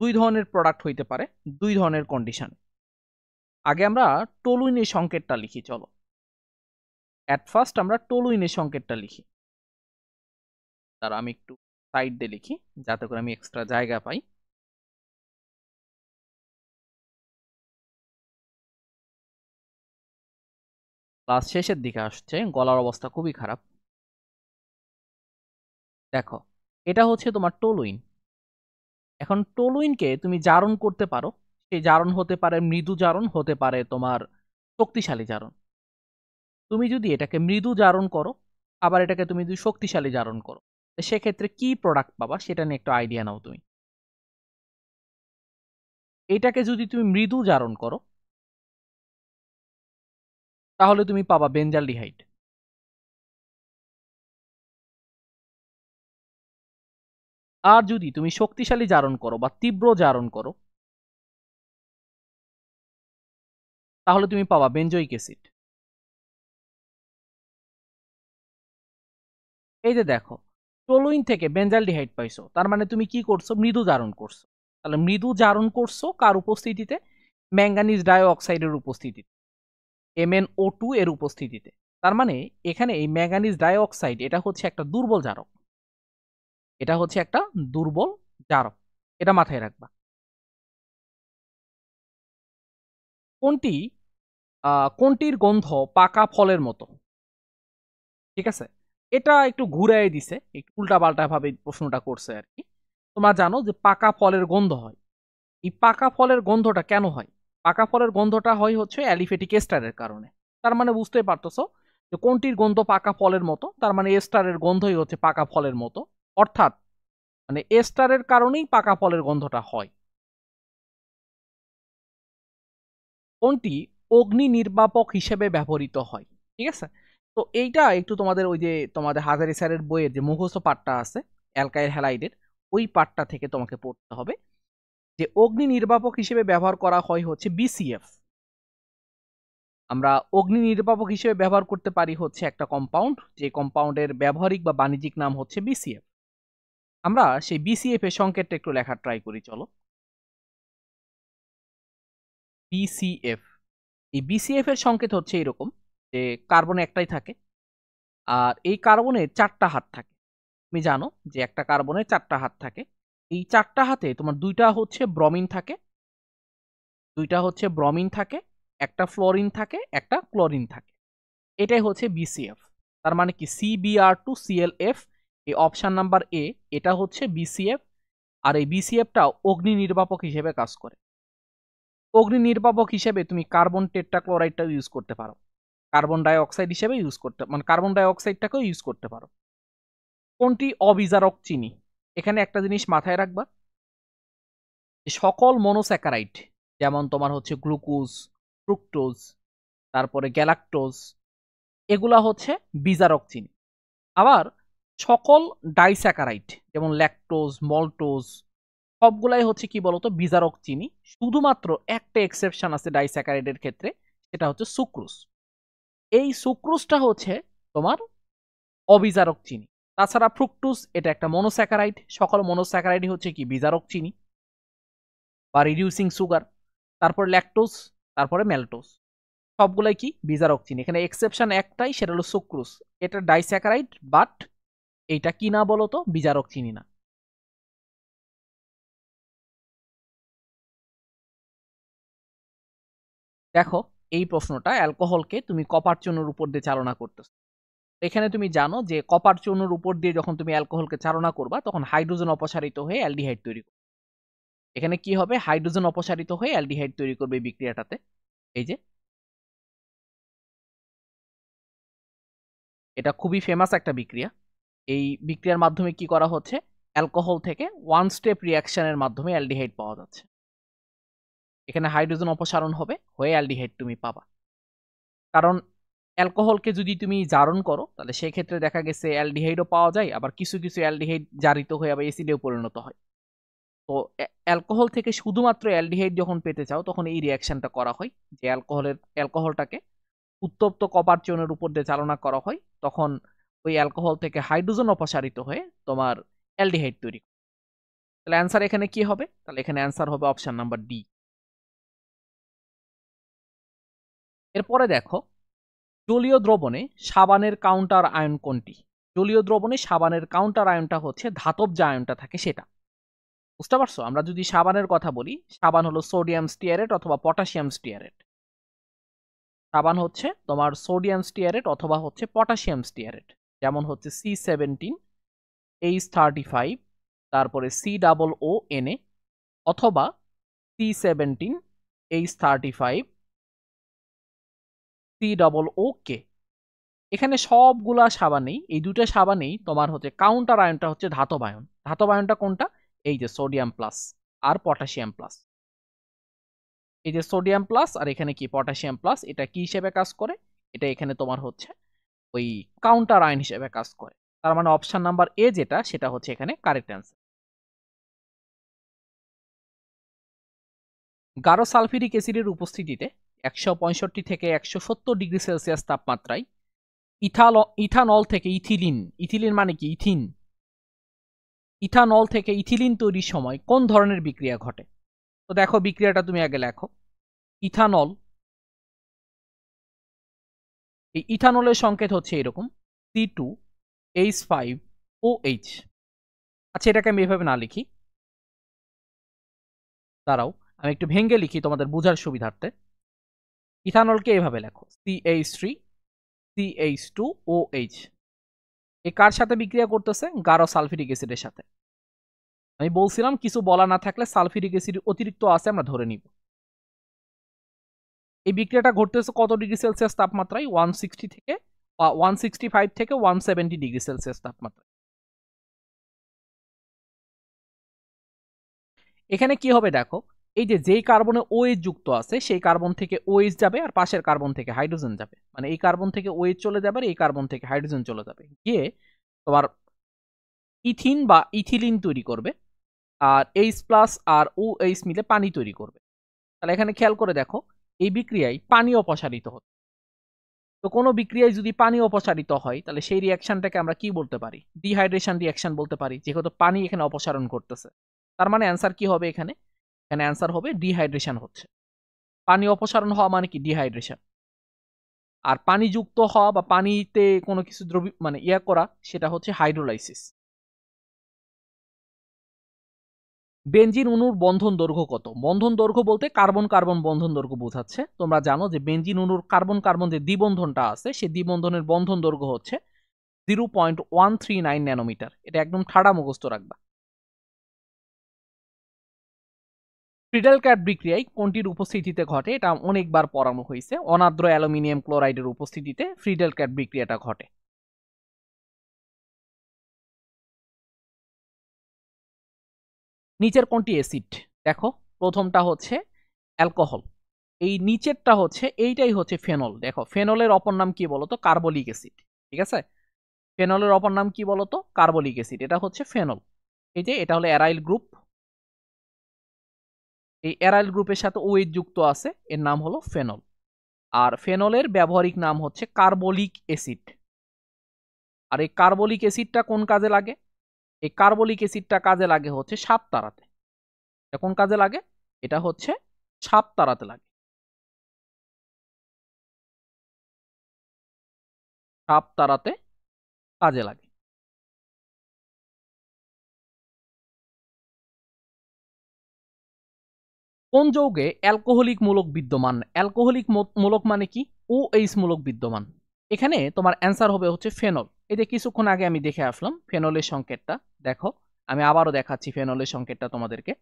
দুই ধরনের প্রোডাক্ট হইতে পারে দুই ধরনের কন্ডিশন। আগে আমরা টলুইনের সংকেতটা লিখি, চলো অ্যাট ফার্স্ট আমরা টলুইনের সংকেতটা লিখি। তারা আমি একটু সাইড দিয়ে লিখি যাতে করে আমি এক্সট্রা জায়গা পাই। ক্লাস শেষের দিকে আসছে, গলার অবস্থা খুবই খারাপ। দেখো এটা হচ্ছে তোমার টলুইন। এখন টলুইনকে তুমি জারণ করতে পারো, সেই জারণ হতে পারে মৃদু জারণ, হতে পারে তোমার শক্তিশালী জারণ। তুমি যদি এটাকে মৃদু জারণ করো আবার এটাকে তুমি যদি শক্তিশালী জারণ করো, সেক্ষেত্রে কি প্রোডাক্ট পাবা সেটা নিয়ে একটু আইডিয়া নাও তুমি। এটাকে যদি তুমি মৃদু জারণ করো তাহলে তুমি পাবা বেনজালডিহাইড। আর যদি তুমি শক্তিশালী জারণ করো বা তীব্র জারণ করো তাহলে তুমি পাবা বেনজোইক অ্যাসিড। এই যে দেখো টলুইন থেকে বেনজালডিহাইড পাইছো, তার মানে তুমি কি করছো? মৃদু জারণ করছো। তাহলে মৃদু জারণ করছো কার উপস্থিতিতে? ম্যাঙ্গানিজ ডাইঅক্সাইডের উপস্থিতিতে, MnO2 এর উপস্থিতিতে। তার মানে এখানে এই ম্যাঙ্গানিজ ডাইঅক্সাইড এটা হচ্ছে একটা দুর্বল জারক, এটা হচ্ছে একটা দুর্বল জারক, এটা মাথায় রাখবা। কোনটির গন্ধ পাকা ফলের মতো? ঠিক আছে, এটা একটু ঘুরাই দিছে, একটু উল্টাপাল্টা ভাবে প্রশ্নটা করছে আর কি। তোমরা জানো যে পাকা ফলের গন্ধ হয়, এই পাকা ফলের গন্ধটা কেন হয়? পাকা ফলের গন্ধটা হয় হচ্ছে অ্যালিফেটিক এস্টারের কারণে। তার মানে বুঝতেই পারতেছো যে কোনটির গন্ধ পাকা ফলের মতো, তার মানে এস্টারের গন্ধই হচ্ছে পাকা ফলের মতো, অর্থাৎ মানে এস্টারের কারণেই পাকা ফলের গন্ধটা হয়। কোনটি অগ্নি নির্বাপক হিসেবে ব্যবহৃত হয়? ঠিক আছে, তো এইটা একটু তোমাদের ওই যে তোমাদের হাজারি স্যারের বইয়ের যে মুখস্থ পাঠটা আছে অ্যালকাইল হ্যালাইডের, ওই পাঠটা থেকে তোমাকে পড়তে হবে যে অগ্নি নির্বাপক হিসেবে ব্যবহার করা হয় হচ্ছে BCF। আমরা অগ্নি নির্বাপক হিসেবে ব্যবহার করতে পারি হচ্ছে একটা কম্পাউন্ড, যে কম্পাউন্ডের ব্যবহারিক বা বাণিজ্যিক নাম হচ্ছে BCF। আমরা সেই বিসিএফ এর সংকেতটা একটু লেখার ট্রাই করি, চলো। বিসিএফ, এই বিসিএফ এর সংকেত হচ্ছে এরকম যে কার্বন একটাই থাকে, আর এই কার্বনের 4টা হাত থাকে। তুমি জানো যে একটা কার্বনের 4টা হাত থাকে। এই 4টা হাতে তোমার 2টা হচ্ছে ব্রমিন থাকে, 2টা হচ্ছে ব্রমিন থাকে, একটা ফ্লোরিন থাকে, একটা ক্লোরিন থাকে। এটাই হচ্ছে বিসিএফ। তার মানে কি CbR2ClF, এই অপশন নাম্বার এ, এটা হচ্ছে বিসিএফ। আর এই বিসিএফটা অগ্নি নির্বাপক হিসেবে কাজ করে। অগ্নি নির্বাপক হিসেবে তুমি কার্বন টেট্রাক্লোরাইডটাও ইউজ করতে পারো, কার্বন ডাই অক্সাইড হিসেবে ইউজ করতে, মানে কার্বন ডাই অক্সাইডটাকেও ইউজ করতে পারো। কোনটি অবিজারক চিনি? এখানে একটা জিনিস মাথায় রাখবা, সকল মনোস্যাকারাইড, যেমন তোমার হচ্ছে গ্লুকোজ, ফ্রুক্টোজ, তারপরে গ্যালাক্টোজ, এগুলা হচ্ছে বিজারক চিনি। আবার সকল ডাইস্যাকারাইড যেমন ল্যাকটোজ, মল্টোজ, সবগুলাই হচ্ছে কি বলতো বিজারক চিনি। শুধুমাত্র একটা এক্সেপশন আছে ডাইস্যাকারাইডের ক্ষেত্রে, সেটা হচ্ছে সুক্রোজ। এই সুক্রোজটা হচ্ছে তোমার অবিজারক চিনি। তাছাড়া ফ্রুক্টোজ এটা একটা মনোস্যাকারাইড, সকল মনোস্যাকারাইডই হচ্ছে কি বিজারক চিনি বা রিডিউসিং সুগার। তারপর ল্যাকটোজ, তারপরে ম্যালটোজ, সবগুলাই কি বিজারক চিনি। এখানে এক্সেপশন একটাই, সেটা হলো সুক্রোজ। এটা ডাইস্যাকারাইড, বাট এইটা কি না বলতো বিজারক চিনি না। দেখো, এই প্রশ্নটা অ্যালকোহলকে তুমি কপার চূর্ণের উপর দিয়ে চালনা করতেছ। এখানে তুমি জানো যে কপার চূর্ণের উপর দিয়ে যখন তুমি অ্যালকোহলকে চালনা করবা, তখন হাইড্রোজেন অপসারিত হয়ে অ্যালডিহাইড তৈরি করবে। এখানে কি হবে, হাইড্রোজেন অপসারিত হয়ে অ্যালডিহাইড তৈরি করবে এই বিক্রিয়াটাতে। এই যে এটা খুবই ফেমাস একটা বিক্রিয়া। এই বিক্রিয়ার মাধ্যমে কি করা হচ্ছে, অ্যালকোহল থেকে ওয়ান স্টেপ রিয়াকশনের মাধ্যমে অ্যালডিহাইড পাওয়া যাচ্ছে। এখানে হাইড্রোজেন অপসারণ হবে, হয়ে অ্যালডিহাইড তুমি পাবা। কারণ অ্যালকোহলকে যদি তুমি জারণ করো, তাহলে সেই ক্ষেত্রে দেখা গেছে অ্যালডিহাইডও পাওয়া যায়, আবার কিছু কিছু অ্যালডিহাইড জারিত হয়ে আবার অ্যাসিডেও পরিণত হয়। তো অ্যালকোহল থেকে শুধুমাত্র অ্যালডিহাইড যখন পেতে চাও, তখন এই রিয়াকশনটা করা হয়, যে অ্যালকোহলটাকে উত্তপ্ত কপার চূর্ণের উপর দিয়ে চালনা করা হয়, তখন ওই অ্যালকোহল থেকে হাইড্রোজেন অপসারিত হয়ে তোমার অ্যালডিহাইড তৈরি। তাহলে অ্যান্সার এখানে কি হবে, তাহলে এখানে অ্যান্সার হবে অপশন নাম্বার ডি। এরপরে দেখো, জলীয় দ্রবণে সাবানের কাউন্টার আয়ন কোনটি? জলীয় দ্রবণে সাবানের কাউন্টার আয়নটা হচ্ছে ধাতব যে আয়নটা থাকে সেটা। বুঝতে পারছো? আমরা যদি সাবানের কথা বলি, সাবান হলো সোডিয়াম স্টিয়ারেট অথবা পটাশিয়াম স্টিয়ারেট। সাবান হচ্ছে তোমার সোডিয়াম স্টিয়ারেট অথবা হচ্ছে পটাশিয়াম স্টিয়ারেট। যেমন হচ্ছে C17H35, তারপরে COO, অথবা C17H35 COOK। এখানে সবগুলা সাবানেই, এই দুটো সাবানেই তোমার হচ্ছে কাউন্টার আয়নটা হচ্ছে ধাতব আয়ন। ধাতব আয়নটা কোনটা? এই যে সোডিয়াম প্লাস আর পটাশিয়াম প্লাস। এই যে সোডিয়াম প্লাস আর এখানে কি পটাশিয়াম প্লাস, এটা কি হিসেবে কাজ করে? এটা এখানে তোমার হচ্ছে ওই কাউন্টার আয়ন হিসেবে কাজ করে। তার মানে অপশন নাম্বার এ যেটা, সেটা হচ্ছে এখানে কারেক্ট অ্যান্সার। গাঢ় সালফিউরিক অ্যাসিডের উপস্থিতিতে 165 থেকে 170 ডিগ্রি সেলসিয়াস তাপমাত্রায় ইথানল থেকে ইথিলিন, ইথিলিন মানে কি ইথিন, ইথানল থেকে ইথিলিন তৈরির সময় কোন ধরনের বিক্রিয়া ঘটে? তো দেখো, বিক্রিয়াটা তুমি আগে লেখো। ইথানল, এই ইথানলের সংকেত হচ্ছে এরকম C2H5OH। আচ্ছা, এটাকে আমি এভাবে না লিখি, দাঁড়াও আমি একটু ভেঙে লিখি তোমাদের বোঝার সুবিধার্থে। ইথানলকে এভাবে লেখো CH3CH2OH। এ কার সাথে বিক্রিয়া করতেছে? গাঢ় সালফিউরিক অ্যাসিডের সাথে। আমি বলছিলাম কিছু বলা না থাকলে সালফিউরিক অ্যাসিড অতিরিক্ত আছে আমরা ধরে নিব। এই বিক্রিয়াটা ঘটতেছে কত ডিগ্রি সেলসিয়াস তাপমাত্রায়? 165 থেকে 170 ডিগ্রি সেলসিয়াস তাপমাত্রা। এখানে কি হবে দেখো, এই যে যেই কার্বনে OH যুক্ত আছে, সেই কার্বন থেকে OH যাবে আর পাশের কার্বন থেকে হাইড্রোজেন যাবে। মানে এই কার্বন থেকে OH চলে যাবে আর এই কার্বন থেকে হাইড্রোজেন চলে যাবে, গিয়ে তোমার ইথিন বা ইথিলিন তৈরি করবে, আর H প্লাস আর OH মিলে পানি তৈরি করবে। তাহলে এখানে খেয়াল করে দেখো, এই বিক্রিয়ায় পানি অপসারিত হচ্ছে। তো কোনো বিক্রিয়ায় যদি পানি অপসারিত হয় তাহলে সেই রিয়াকশনটাকে আমরা কি বলতে পারি? ডিহাইড্রেশন রিয়াকশন বলতে পারি, যেহেতু পানি এখানে অপসারণ করতেছে। তার মানে অ্যান্সার কি হবে এখানে? এখানে অ্যান্সার হবে ডিহাইড্রেশন হচ্ছে। পানি অপসারণ হওয়া মানে কি? ডিহাইড্রেশন। আর পানি যুক্ত হওয়া বা পানিতে কোনো কিছু মানে করা, সেটা হচ্ছে হাইড্রোলাইসিস। বেনজিন অণুর বন্ধন দৈর্ঘ্য কত? বন্ধন দৈর্ঘ্য বলতে কার্বন কার্বন বন্ধন দৈর্ঘ্য বোঝাচ্ছে। তোমরা জানো যে বেনজিন অণুর কার্বন কার্বন যে দ্বিবন্ধনটা আছে, সেই দ্বিবন্ধনের বন্ধন দৈর্ঘ্য হচ্ছে 0.139 ন্যানোমিটার। এটা একদম ঠাড়া মুখস্থ রাখবা। ফ্রিডেল ক্যাট বিক্রিয়ায় কোনটির উপস্থিতিতে ঘটে? এটা অনেকবার পড়ানো হয়েছে। অনার্দ্র অ্যালুমিনিয়াম ক্লোরাইডের উপস্থিতিতে ফ্রিডেল ক্যাট বিক্রিয়াটা ঘটে। নিচের কোনটি অ্যাসিড? দেখো, প্রথমটা হচ্ছে অ্যালকোহল, এই নিচেরটা হচ্ছে, এইটাই হচ্ছে ফেনল। দেখো, ফেনলের অপর নাম কি বলতো? Carbolic acid. ঠিক আছে, ফেনলের অপর নাম কি বলতো? Carbolic acid. এটা হচ্ছে ফেনল। এই যে এটা হলো অ্যারাইল গ্রুপ, এই অ্যারাইল গ্রুপের সাথে ওএইচ যুক্ত আছে, এর নাম হলো ফেনল। আর ফেনলের ব্যবহারিক নাম হচ্ছে কার্বলিক অ্যাসিড। আর এই কার্বলিক অ্যাসিডটা কোন কাজে লাগে? এই কার্বলিক অ্যাসিডটা কাজে লাগে হচ্ছে সাপ তাড়াতে। এটা কোন কাজে লাগে? এটা হচ্ছে সাপ তাড়াতে লাগে। সাপ তাড়াতে কাজে লাগে। কোন যৌগে অ্যালকোহলিক মূলক বিদ্যমান? অ্যালকোহলিক মূলক মানে কি? OH মূলক বিদ্যমান। এখানে তোমার অ্যান্সার হবে হচ্ছে ফেনল। এই যে কিছুক্ষণ আগে আমি দেখে আসলাম ফেনলের সংকেতটা। দেখো, আমি আবারও দেখাচ্ছি ফেনলের সংকেতটা তোমাদেরকে।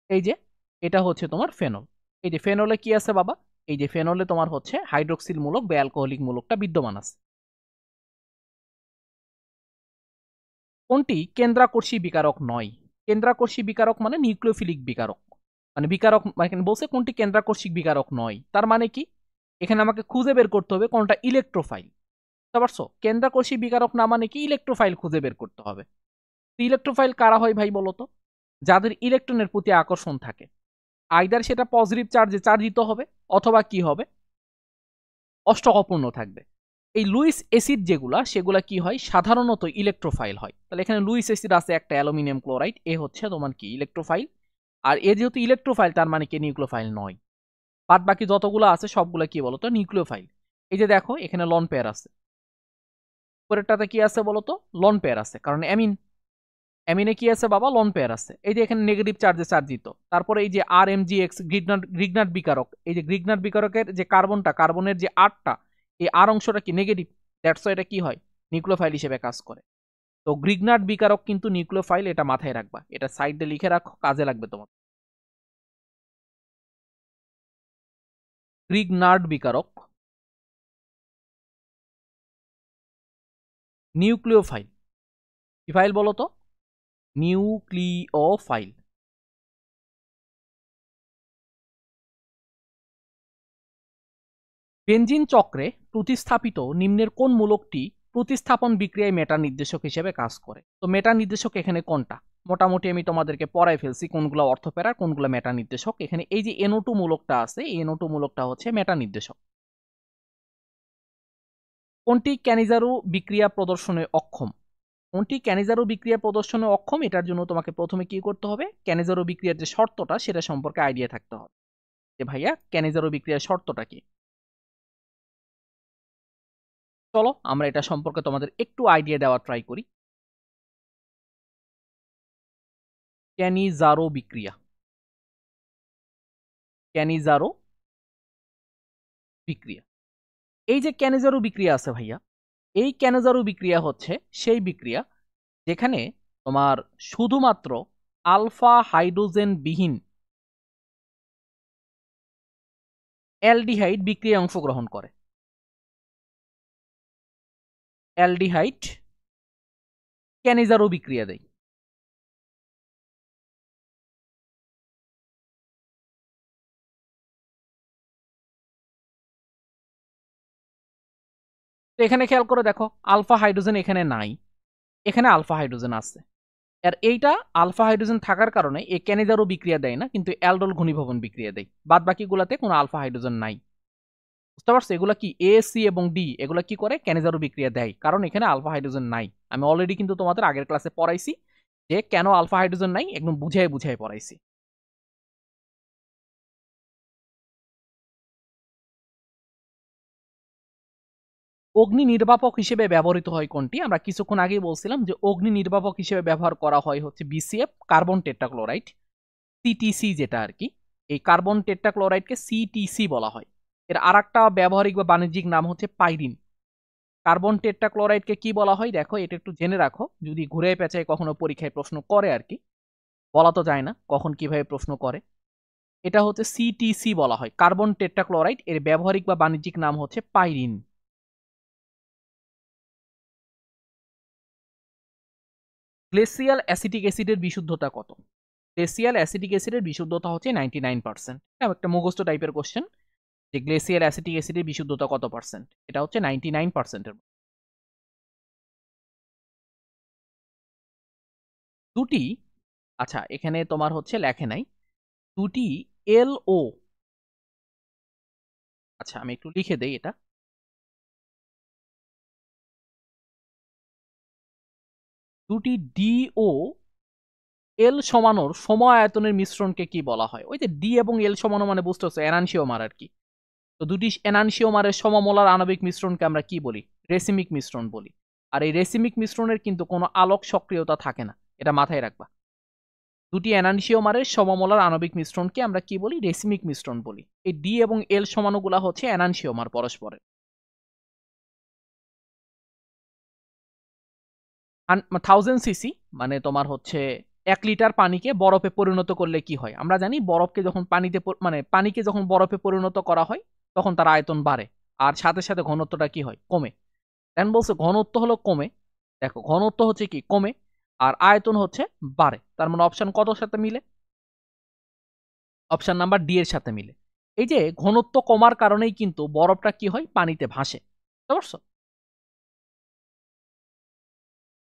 এই যে এটা হচ্ছে তোমার ফেনল। এই যে ফেনলে কি আছে বাবা? এই যে ফেনলে তোমার হচ্ছে হাইড্রোক্সিল মূলক বা অ্যালকোহলিক মূলকটা বিদ্যমান আছে। কোনটি কেন্দ্রাকর্ষী বিকারক নয়? কেন্দ্রাকর্ষী বিকারক মানে নিউক্লিওফিলিক বিকারক। মানে বিকারক মানে বলছে কোনটি কেন্দ্রাকর্ষিক বিকারক নয়, তার মানে কি? এখানে আমাকে খুঁজে বের করতে হবে কোনটা ইলেকট্রোফাইল। বুঝতে পারছো? কেন্দ্রাকর্ষী বিকারক না মানে কি? ইলেকট্রোফাইল খুঁজে বের করতে হবে। ইলেকট্রোফাইল কারা হয় ভাই বলতো? যাদের ইলেকট্রনের প্রতি আকর্ষণ থাকে। আইদার সেটা পজিটিভ চার্জে চার্জিত হবে, অথবা কি হবে? অষ্টক অপূর্ণ থাকবে। এই লুইস অ্যাসিড যেগুলা, সেগুলা কি হয়? সাধারণত ইলেকট্রোফাইল হয়। তাহলে এখানে লুইস অ্যাসিড আছে একটা, অ্যালুমিনিয়াম ক্লোরাইড, এ হচ্ছে তোমার কি? ইলেকট্রোফাইল। আর এ যেহেতু ইলেকট্রোফাইল, তার মানে কি? নিউক্লিওফাইল নয়। বাদ বাকি যতগুলো আছে সবগুলো কি বলতো? নিউক্লিওফাইল। এই যে দেখো, এখানে লন পেয়ার আছে, পরেরটাতে কি আছে বলতো? লন পেয়ার আছে, কারণ অ্যামিন। অ্যামিনে কি আছে বাবা? লন পেয়ার আছে। এই যে এখানে নেগেটিভ চার্জে চার্জিত। তারপরে এই যে RMgx গ্রিগনাট বিকারক, এই যে গ্রিগনাট বিকারকের যে কার্বনটা, কার্বনের যে আরটা, এই আর অংশটা কি? নেগেটিভ। দ্যাটস এটা কি হয়? নিউক্লিওফাইল হিসেবে কাজ করে। তো গ্রিগনাট বিকারক কিন্তু নিউক্লিওফাইল, এটা মাথায় রাখবা। এটা সাইডে লিখে রাখো, কাজে লাগবে তোমার। গ্রিগনাট বিকারক নিউক্লিওফাইল। কি ফাইল বলো তো? নিউক্লিওফাইল। বেনজিন চক্রে প্রতিস্থাপিত নিম্নের কোন মূলকটি প্রতিস্থাপন বিক্রিয়ায় মেটা নির্দেশক হিসেবে কাজ করে? তো মেটা নির্দেশক এখানে কোনটা? মোটামুটি আমি তোমাদেরকে পড়াই ফেলছি কোনগুলো অর্থপ্যারা, কোনগুলো মেটা নির্দেশক। এখানে এই যে NO2 মূলকটা আছে, এই NO2 মূলকটা হচ্ছে মেটা নির্দেশক। কোনটি ক্যানিজারু বিক্রিয়া প্রদর্শনে অক্ষম? কোনটি ক্যানিজারু বিক্রিয়া প্রদর্শনে অক্ষম? এটার জন্য তোমাকে প্রথমে কি করতে হবে? ক্যানিজারু বিক্রিয়ার যে শর্তটা, সেটা সম্পর্কে আইডিয়া থাকতে হবে যে ভাইয়া ক্যানিজারু বিক্রিয়ার শর্তটা কি। চলো আমরা এটা সম্পর্কে তোমাদের একটু আইডিয়া দেওয়ার ট্রাই করি। ক্যানিজারো বিক্রিয়া, ক্যানিজারো বিক্রিয়া। এই যে ক্যানিজারো বিক্রিয়া আছে ভাইয়া, এই ক্যানিজারো বিক্রিয়া হচ্ছে সেই বিক্রিয়া যেখানে তোমার শুধুমাত্র আলফা হাইড্রোজেন বিহীন অ্যালডিহাইড বিক্রিয়ায় অংশগ্রহণ করে। অ্যালডিহাইড ক্যানিজারো বিক্রিয়া দেয়। তো এখানে খেয়াল করে দেখো, আলফা হাইড্রোজেন এখানে নাই, এখানে আলফা হাইড্রোজেন আছে। আর এইটা আলফা হাইড্রোজেন থাকার কারণে এই ক্যানিজারো বিক্রিয়া দেয় না, কিন্তু অ্যালডোল ঘনীভবন বিক্রিয়া দেয়। বাদ বাকিগুলোতে কোনো আলফা হাইড্রোজেন নাই। বুঝতে পারছো? এগুলা কি এ, সি এবং ডি এগুলা কি করে ক্যানিজারো বিক্রিয়া দেয়, কারণ এখানে আলফা হাইড্রোজেন নাই। আমি অলরেডি কিন্তু তোমাদের আগের ক্লাসে পড়াইছি যে কেন আলফা হাইড্রোজেন নাই, একদম বুঝাই বুঝাই পড়াইছি। অগ্নি নির্বাপক হিসেবে ব্যবহৃত হয় কোনটি? আমরা কিছুক্ষণ আগেই বলছিলাম যে অগ্নি নির্বাপক হিসেবে ব্যবহার করা হয় হচ্ছে বিসিএফ, কার্বন টেট্রাক্লোরাইড, সিটিসি যেটা আর কি। এই কার্বন টেট্রাক্লোরাইডকে সিটিসি বলা হয়। এর আরেকটা ব্যবহারিক বা বাণিজ্যিক নাম হচ্ছে পাইরিন। কার্বন টেট্রাক্লোরাইডকে কি বলা হয় দেখো, এটা একটু জেনে রাখো, যদি ঘুরে পেঁচায় কখনো পরীক্ষায় প্রশ্ন করে আর কি, বলা তো যায় না কখন কিভাবে প্রশ্ন করে। এটা হচ্ছে সিটিসি বলা হয়, কার্বন টেট্রাক্লোরাইড। এর ব্যবহারিক বা বাণিজ্যিক নাম হচ্ছে পাইরিন। গ্লেসিয়াল অ্যাসিটিক অ্যাসিডের বিশুদ্ধতা কত? গ্লেসিয়াল অ্যাসিটিক অ্যাসিডের বিশুদ্ধতা হচ্ছে 99%। এটা একটা মুখস্থ টাইপের কোশ্চেন যে গ্লেসিয়াল অ্যাসিটিক অ্যাসিডের বিশুদ্ধতা কত পার্সেন্ট। এটা হচ্ছে 99%-এর। দুটি, আচ্ছা এখানে তোমার হচ্ছে লেখে নাই দুটি এলও, আচ্ছা আমি একটু লিখে দেই এটা। দুটি ডিও এল সমানোর সম আয়তনের মিশ্রণকে কি বলা হয়? ওই যে ডি এবং এল সমানো মানে বুঝতেছো এনানসিওমার আর কি। তো দুটি এনানসিওমারের সমমোলার আণবিক মিশ্রণকে আমরা কি বলি? রেসিমিক মিশ্রণ বলি। আর এই রেসিমিক মিশ্রণের কিন্তু কোনো আলোক সক্রিয়তা থাকে না, এটা মাথায় রাখবা। দুটি এনানসিওমারের সমমোলার আণবিক মিশ্রণকে আমরা কি বলি? রেসিমিক মিশ্রণ বলি। এই ডি এবং এল সমানুগুলা হচ্ছে এনানসিওমার পরস্পরের। 1000 সিসি মানে তোমার হচ্ছে 1 লিটার পানিকে বরফে পরিণত করলে কি হয়? আমরা জানি বরফকে যখন মানে পানিকে যখন বরফে পরিণত করা হয় তখন তার আয়তন বাড়ে, আর সাথে সাথে ঘনত্বটা কি হয়? কমে। দেন বলছে ঘনত্ব হলো কমে, দেখো ঘনত্ব হচ্ছে কি কমে, আর আয়তন হচ্ছে বাড়ে। তার মানে অপশন কতর সাথে মিলে? অপশন নাম্বার ডি এর সাথে মিলে। এই যে ঘনত্ব কমার কারণেই কিন্তু বরফটা কি হয়? পানিতে ভাসে। বুঝতে পারছো?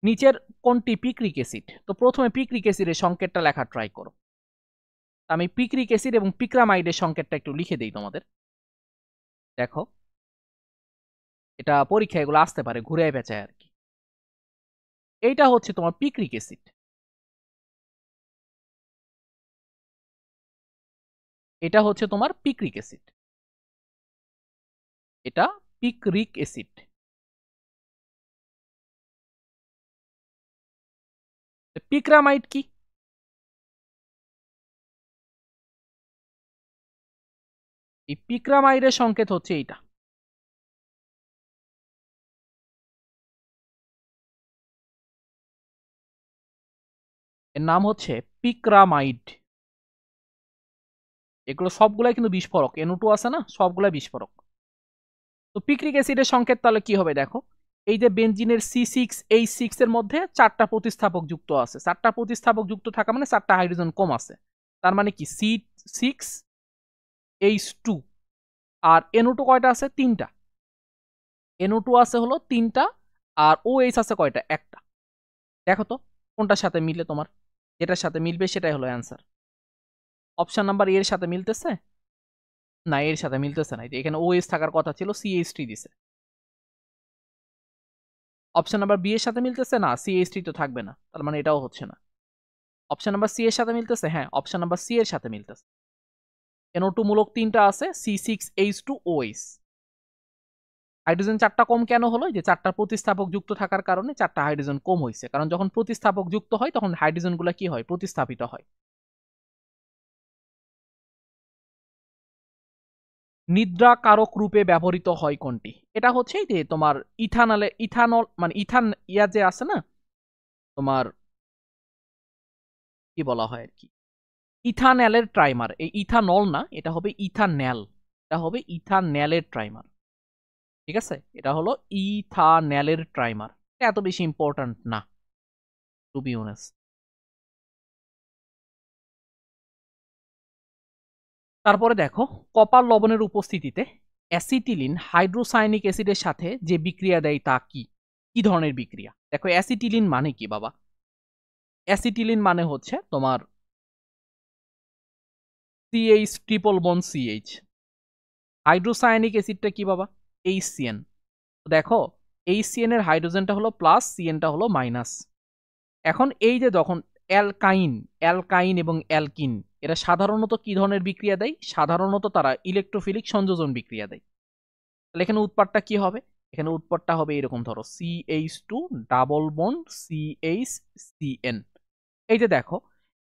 নিচের কোনটি পিক্রিক অ্যাসিড? তো প্রথমে পিক্রিক অ্যাসিডের সংকেতটা লেখা ট্রাই করো। আমি পিক্রিক অ্যাসিড এবং পিক্রামাইডের সংকেতটা একটু লিখে দিই তোমাদের। দেখো এটা পরীক্ষা এগুলো আসতে পারে ঘুরে পেঁচায় আর কি। এইটা হচ্ছে তোমার পিক্রিক অ্যাসিড, এটা হচ্ছে তোমার পিক্রিক অ্যাসিড, এটা পিক্রিক অ্যাসিড। পিক্রামাইড কি? এই পিক্রামাইডের সংকেত হচ্ছে এইটা, এর নাম হচ্ছে পিক্রামাইড। এগুলো সবগুলাই কিন্তু বিস্ফোরক, NO2 আছে না, সবগুলাই বিস্ফোরক। তো পিক্রিক অ্যাসিডের সংকেত তাহলে কি হবে দেখো, এই যে বেনজিনের C6H6 এর মধ্যে 4টা প্রতিস্থাপক যুক্ত আছে। 4টা প্রতিস্থাপক যুক্ত থাকা মানে 4টা হাইড্রোজেন কম আছে। তার মানে কি C6H2। আর NO2 কয়টা আছে? 3টা। NO2 আছে হলো 3টা, আর OH আছে কয়টা? একটা। দেখো তো কোনটার সাথে মিলে তোমার, যেটার সাথে মিলবে সেটাই হলো অ্যান্সার। অপশন নাম্বার এর সাথে মিলতেছে না, এর সাথে মিলতেছে না। এখানে OH থাকার কথা ছিল, CH3 দিছে। অপশন নাম্বার বি এর সাথে মিলতেছে না, CH3 তো থাকবে না, তার মানে এটাও হচ্ছে না। অপশন নাম্বার সি এর সাথে মিলতেছে, হ্যাঁ অপশন নাম্বার সি এর সাথে মিলতেছে। NO2 মূলক 3টা আছে, C6H2OH। হাইড্রোজেন 4টা কম কেন হলো? যে 4টা প্রতিস্থাপক যুক্ত থাকার কারণে 4টা হাইড্রোজেন কম হয়েছে, কারণ যখন প্রতিস্থাপক যুক্ত হয় তখন হাইড্রোজেনগুলো কি হয়? প্রতিস্থাপিত হয়। নিদ্রা কারক রূপে ব্যবহৃত হয় কোনটি? এটা হচ্ছে যে তোমার ইথানল মানে ইথান ইয়া যে আছে না তোমার, কি বলা হয় আর কি, ইথানলের ট্রাইমার। এই ইথানল না, এটা হবে ইথানল, এটা হবে ইথানলের ট্রাইমার। ঠিক আছে, এটা হলো ইথানলের ট্রাইমার। এত বেশি ইম্পর্ট্যান্ট না, টু বি অনেস্ট। তারপরে দেখো, কপার লবণের উপস্থিতিতে অ্যাসিটিলিন হাইড্রোসায়নিক অ্যাসিডের সাথে যে বিক্রিয়া দেয় তা কি? কি ধরনের বিক্রিয়া? দেখো অ্যাসিটিলিন মানে কি বাবা? অ্যাসিটিলিন মানে হচ্ছে তোমার CH triple bond CH। Hydrocyanic অ্যাসিডটা কি বাবা? HCN। দেখো HCN এর হাইড্রোজেনটা হলো প্লাস, সিএনটা হলো মাইনাস। এখন এই যে যখন অ্যালকাইন এবং অ্যালকিন এরা সাধারণত কি ধরনের বিক্রিয়া দেয়? সাধারণত তারা ইলেকট্রোফিলিক সংযোজন বিক্রিয়া দেয়। তাহলে এখানে উৎপাদটা কি হবে? এখানে উৎপাদটা হবে এরকম, ধরো CH2 double bond CH CN। এই যে দেখো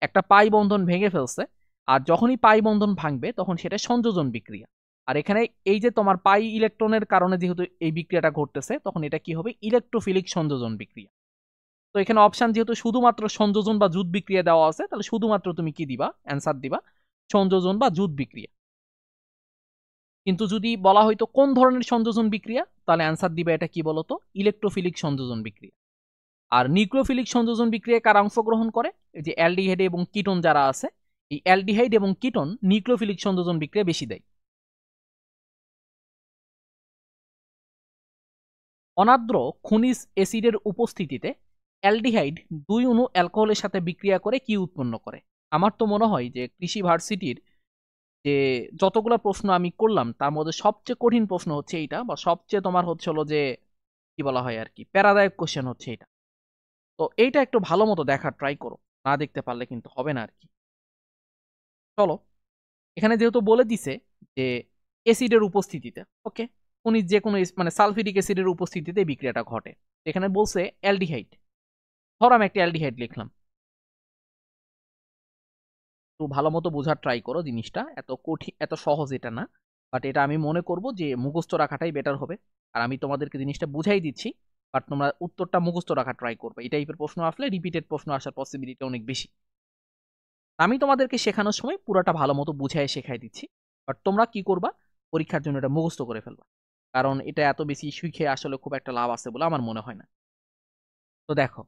একটা পাই বন্ধন ভেঙে ফেলছে, আর যখনই পাই বন্ধন ভাঙবে তখন সেটা সংযোজন বিক্রিয়া। আর এখানে এই যে তোমার পাই ইলেকট্রনের কারণে যেহেতু এই বিক্রিয়াটা ঘটতেছে, তখন এটা কি হবে? ইলেকট্রোফিলিক সংযোজন বিক্রিয়া। তো এখানে অপশন যেহেতু শুধুমাত্র সংযোজন বা জুট বিক্রিয়া দেওয়া আছে, তাহলে শুধুমাত্র তুমি কি দিবা? অ্যান্সার দিবা সংযোজন বা জুট বিক্রিয়া। কিন্তু যদি বলা হয়তো কোন ধরনের সংযোজন বিক্রিয়া, তাহলে অ্যান্সার দিবে এটা কি বলতো? ইলেকট্রোফিলিক সংযোজন বিক্রিয়া। আর নিউক্লিওফিলিক সংযোজন বিক্রিয়ায় কারা অংশগ্রহণ করে? এই যে অ্যালডিহাইড এবং কিটোন যারা আছে, এই অ্যালডিহাইড এবং কিটোন নিউক্লিওফিলিক সংযোজন বিক্রিয়া বেশি দেয়। অনার্দ্র খনিজ অ্যাসিডের উপস্থিতিতে অ্যালডিহাইড 2 অণু অ্যালকোহলের সাথে বিক্রিয়া করে কি উৎপন্ন করে? আমার তো মনে হয় যে কৃষি ভার্সিটির যে যতগুলো প্রশ্ন আমি করলাম তার মধ্যে সবচেয়ে কঠিন প্রশ্ন হচ্ছে এইটা, বা সবচেয়ে তোমার হচ্ছে হলো যে কি বলা হয় আর কি, প্যারাদায়ক কোশ্চেন হচ্ছে এটা। তো এইটা একটু ভালো মতো দেখার ট্রাই করো, না দেখতে পারলে কিন্তু হবে না আর কি। চলো, এখানে যেহেতু বলে দিছে যে অ্যাসিডের উপস্থিতিতে, ওকে, উনি যে কোনো মানে সালফিউরিক অ্যাসিডের উপস্থিতিতে বিক্রিয়াটা ঘটে। এখানে বলছে অ্যালডিহাইড, ধরো আমি একটা অ্যালডিহাইড লিখলাম। একটু ভালো মতো বোঝার ট্রাই করো জিনিসটা, এত কঠিন এত সহজ এটা না, বাট এটা আমি মনে করব যে মুখস্থ রাখাটাই বেটার হবে। আর আমি তোমাদেরকে জিনিসটা বুঝাই দিচ্ছি, বাট তোমরা উত্তরটা মুখস্থ রাখার ট্রাই করবে। এই টাইপের প্রশ্ন আসলে রিপিটেড প্রশ্ন আসার পসিবিলিটি অনেক বেশি। আমি তোমাদেরকে শেখানোর সময় পুরোটা ভালো মতো বুঝাই শেখাই দিচ্ছি, বাট তোমরা কি করবা? পরীক্ষার জন্য এটা মুখস্থ করে ফেলবা, কারণ এটা এত বেশি শিখে আসলে খুব একটা লাভ আছে বলে আমার মনে হয় না। তো দেখো,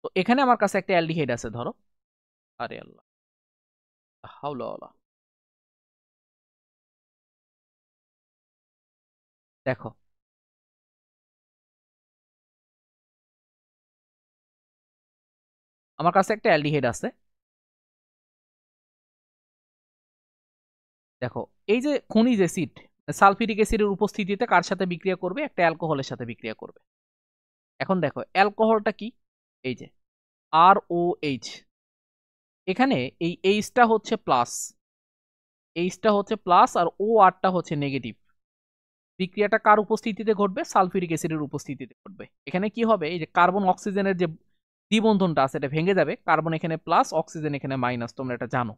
তো এখানে আমার কাছে একটা অ্যালডিহাইড আছে ধরো, আরে আল্লাহ, হাওলা, দেখো আমার কাছে একটা অ্যালডিহাইড আছে। দেখো এই যে খনিজ অ্যাসিড সালফিউরিক অ্যাসিডের উপস্থিতিতে কার সাথে বিক্রিয়া করবে? একটা অ্যালকোহলের সাথে বিক্রিয়া করবে। এখন দেখো অ্যালকোহলটা কি? এই যে ROH, এখানে এই এইচটা হচ্ছে প্লাস, আর ORটা হচ্ছে নেগেটিভ। বিক্রিয়াটা কার উপস্থিতিতে ঘটবে? সালফিউরিক অ্যাসিডের উপস্থিতিতে ঘটবে। এখানে কি হবে? এই যে কার্বন অক্সিজেনের যে দ্বিবন্ধনটা আছে এটা ভেঙে যাবে, কার্বন এখানে প্লাস, অক্সিজেন এখানে মাইনাস, তোমরা এটা জানো।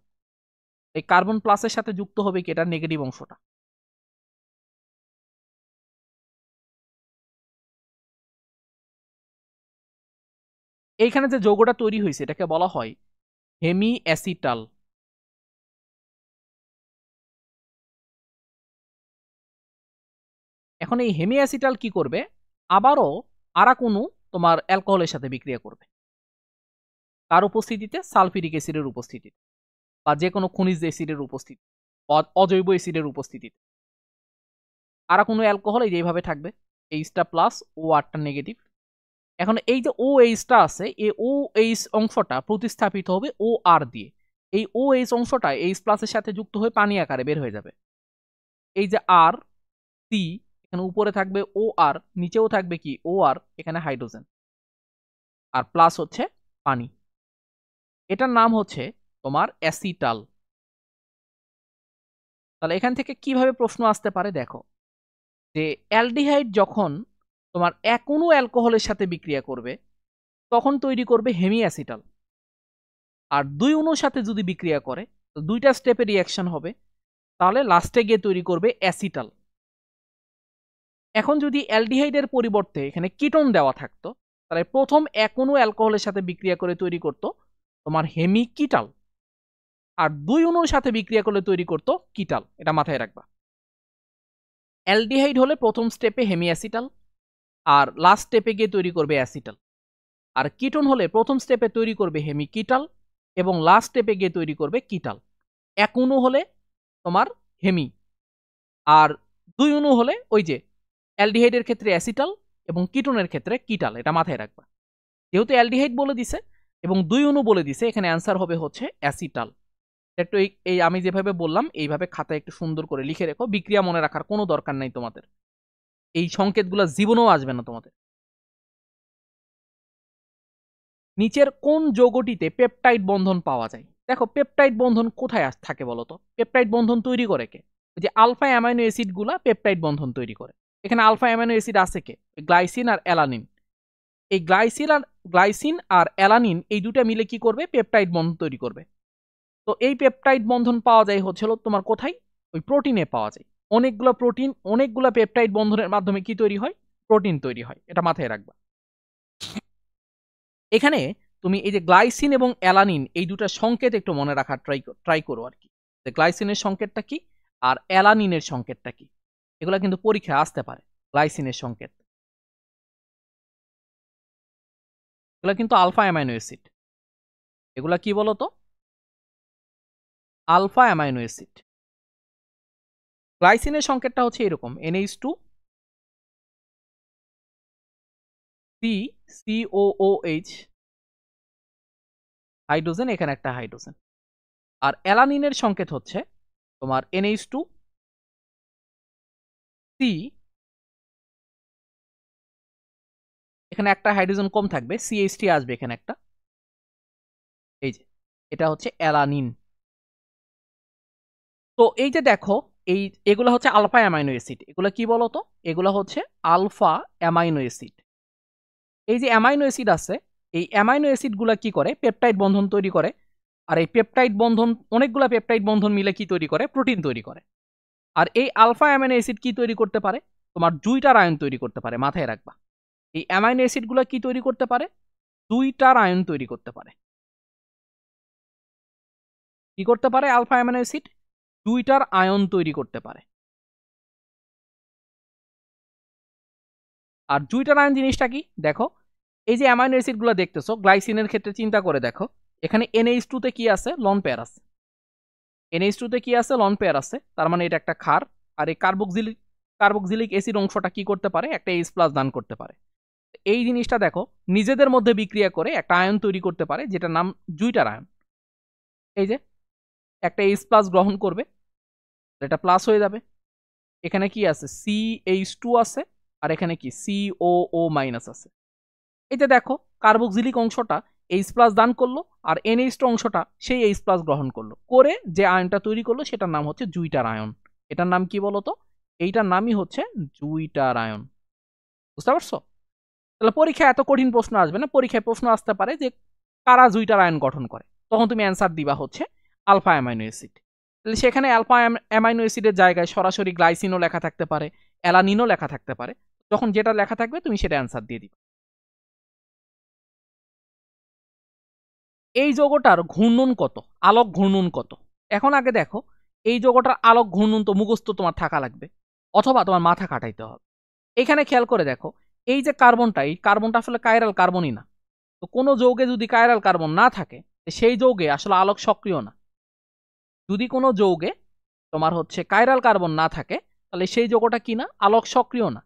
এই কার্বন প্লাসের সাথে যুক্ত হবে কি? এটা নেগেটিভ অংশটা। এইখানে যে যৌগটা তৈরি হয়েছে এটাকে বলা হয় হেমি অ্যাসিটাল। এখন এই হেমি অ্যাসিটাল কি করবে? আবারও আরাকুনু তোমার অ্যালকোহলের সাথে বিক্রিয়া করবে। কার উপস্থিতিতে? সালফিউরিক অ্যাসিডের উপস্থিতিতে, বা যে কোনো খনিজ অ্যাসিডের উপস্থিতি, অজৈব অ্যাসিডের উপস্থিতিতে। আরাকুনু অ্যালকোহল এই যেভাবে থাকবে, এইচটা প্লাস, ও আরটা নেগেটিভ। এখন এই যে ও এইচটা আছে, এই ও এইচ অংশটা প্রতিস্থাপিত হবে ও আর দিয়ে। এই ও এইচ অংশটা এইচ প্লাসের সাথে যুক্ত হয়ে পানি আকারে বের হয়ে যাবে। এই যে আর সি, এখানে উপরে থাকবে ও আর, নিচেও থাকবে কি? ও আর, এখানে হাইড্রোজেন, আর প্লাস হচ্ছে পানি। এটার নাম হচ্ছে তোমার অ্যাসিটাল। তাহলে এখান থেকে কিভাবে প্রশ্ন আসতে পারে? দেখো, যে অ্যালডিহাইড যখন তোমার এক অণু অ্যালকোহলের সাথে বিক্রিয়া করবে তখন তৈরি করবে হেমি অ্যাসিটাল। আর দুই অণুর সাথে যদি বিক্রিয়া করে, তো দুইটা স্টেপে রিয়াকশন হবে, তাহলে লাস্টে গিয়ে তৈরি করবে অ্যাসিটাল। এখন যদি অ্যালডিহাইডের পরিবর্তে এখানে কিটোন দেওয়া থাকতো, তাহলে প্রথম এক অণু অ্যালকোহলের সাথে বিক্রিয়া করে তৈরি করত তোমার হেমি কিটাল, আর দুই অণুর সাথে বিক্রিয়া করলে তৈরি করত কিটাল। এটা মাথায় রাখবা। অ্যালডিহাইড হলে প্রথম স্টেপে হেমি অ্যাসিটাল, আর লাস্ট স্টেপে গিয়ে তৈরি করবে অ্যাসিটাল। আর কিটোন হলে প্রথম স্টেপে তৈরি করবে হেমি কিটাল, এবং লাস্ট স্টেপে গিয়ে তৈরি করবে কিটাল। এক অণু হলে তোমার হেমি, আর দুই অণু হলে ওই যে অ্যালডিহাইডের ক্ষেত্রে অ্যাসিটাল এবং কিটোনের ক্ষেত্রে কিটাল। এটা মাথায় রাখবা। যেহেতু অ্যালডিহাইড বলে দিছে এবং দুই অণু বলে দিছে, এখানে অ্যান্সার হবে হচ্ছে অ্যাসিটাল। একটু এই আমি যেভাবে বললাম এইভাবে খাতায় একটু সুন্দর করে লিখে রেখো, বিক্রিয়া মনে রাখার কোনো দরকার নাই তোমাদের, এই সংকেতগুলো জীবনেও আসবে না তোমাদের। নিচের কোন যৌগটিতে পেপটাইড বন্ধন পাওয়া যায়? দেখো পেপটাইড বন্ধন কোথায় থাকে বলতো? পেপটাইড বন্ধন তৈরি করে কে? ওই যে আলফা অ্যামাইনো অ্যাসিড গুলা পেপটাইড বন্ধন তৈরি করে। এখানে আলফা অ্যামাইনো অ্যাসিড আছে কে? গ্লাইসিন আর অ্যালানিন। এই গ্লাইসিন আর অ্যালানিন এই দুটা মিলে কি করবে? পেপটাইড বন্ধন তৈরি করবে। তো এই পেপটাইড বন্ধন পাওয়া যায় হচ্ছিল তোমার কোথায়? ওই প্রোটিনে পাওয়া যায়। অনেকগুলা পেপটাইড বন্ধনের মাধ্যমে কি তৈরি হয়? প্রোটিন তৈরি হয়, এটা মাথায় রাখবা। এখানে তুমি এই যে গ্লাইসিন এবং অ্যালানিন এই দুটা সংকেত একটু মনে রাখার ট্রাই করো আর কি। গ্লাইসিনের সংকেতটা কি আর অ্যালানিনের সংকেতটা কি, এগুলা কিন্তু পরীক্ষায় আসতে পারে। গ্লাইসিনের সংকেত এগুলা কিন্তু আলফা অ্যামাইনো অ্যাসিড, এগুলা কি বলতো? Alpha amino acid. গ্লাইসিনের সংকেতটা হচ্ছে এরকম NH2 COOH হাইড্রোজেন, এখানে একটা হাইড্রোজেন। আর অ্যালানিনের সংকেত হচ্ছে তোমার NH2 C, এখানে একটা হাইড্রোজেন কম থাকবে, CH3 আসবে এখানে একটা, এই যে এটা হচ্ছে অ্যালানিন। তো এই যে দেখো এগুলো হচ্ছে আলফা অ্যামাইনো অ্যাসিড, এগুলো কি বলতো? এগুলো হচ্ছে আলফা অ্যামাইনো অ্যাসিড। এই যে অ্যামাইনো অ্যাসিড আছে, এই অ্যামাইনো অ্যাসিড গুলা কি করে? পেপটাইড বন্ধন তৈরি করে। আর এই পেপটাইড বন্ধন, অনেকগুলা পেপটাইড বন্ধন মিলে কি তৈরি করে? প্রোটিন তৈরি করে। আর এই আলফা অ্যামাইনো অ্যাসিড কি তৈরি করতে পারে? তোমার দুইটার আয়ন তৈরি করতে পারে, মাথায় রাখবা। এই অ্যামাইনো অ্যাসিড গুলা কি তৈরি করতে পারে? দুইটার আয়ন তৈরি করতে পারে। কি করতে পারে আলফা অ্যামাইনো অ্যাসিড? দুইটার আয়ন তৈরি করতে পারে। আর দুইটার আয়ন জিনিসটা কি দেখো, এই যে অ্যামাইনো অ্যাসিড গুলো দেখতেছো, গ্লাইসিনের ক্ষেত্রে চিন্তা করে দেখো, এখানে NH2 তে কি আছে? লন পেয়ার আছে। NH2 তে কি আছে? লন পেয়ার আছে, তার মানে এটা একটা ক্ষার। আর এই কার্বক্সিলিক অ্যাসিড অংশটা কি করতে পারে? একটা H+ দান করতে পারে। এই জিনিসটা দেখো, নিজেদের মধ্যে বিক্রিয়া করে একটা আয়ন তৈরি করতে পারে, যেটার নাম জুইটার আয়ন। এই যে একটা H+ গ্রহণ করবে, এটা প্লাস হয়ে যাবে। এখানে কি আছে? CH2 আছে, আর এখানে কি COO- আছে। এই যে দেখো, কার্বক্সিলিক অংশটা H+ দান করলো, আর NH2 অংশটা সেই H+ গ্রহণ করলো, করে যে আয়নটা তৈরি করলো সেটার নাম হচ্ছে জুইটার আয়ন। এটার নাম কি বলতো? এইটার নামই হচ্ছে জুইটার আয়ন। বুঝতে পারছো? তাহলে পরীক্ষায় এত কঠিন প্রশ্ন আসবে না, পরীক্ষায় প্রশ্ন আসতে পারে যে কারা জুইটার আয়ন গঠন করে, তখন তুমি অ্যান্সার দিবা হচ্ছে আলফা অ্যামাইনো অ্যাসিড। তাহলে সেখানে আলফা অ্যামাইনো অ্যাসিডের জায়গায় সরাসরি গ্লাইসিনও লেখা থাকতে পারে, অ্যালানিনও লেখা থাকতে পারে। যখন যেটা লেখা থাকবে তুমি সেটা অ্যান্সার দিয়ে দিবে। এই যৌগটার ঘূর্ণন কত? আলোক ঘূর্ণন কত? এখন আগে দেখো, এই যৌগটার আলোক ঘূর্ণন তো মুখস্থ তোমার থাকা লাগবে, অথবা তোমার মাথা খাটাইতে হবে। এখানে খেয়াল করে দেখো, এই যে কার্বনটা, এই কার্বনটা আসলে কাইরাল কার্বনই না। তো কোনো যৌগে যদি কাইরাল কার্বন না থাকে, সেই যৌগে আসলে আলোক সক্রিয় না। যদি কোনো যৌগে তোমার হচ্ছে কাইরাল কার্বন না থাকে, তাহলে সেই যৌগটা কি না? আলোক সক্রিয় না।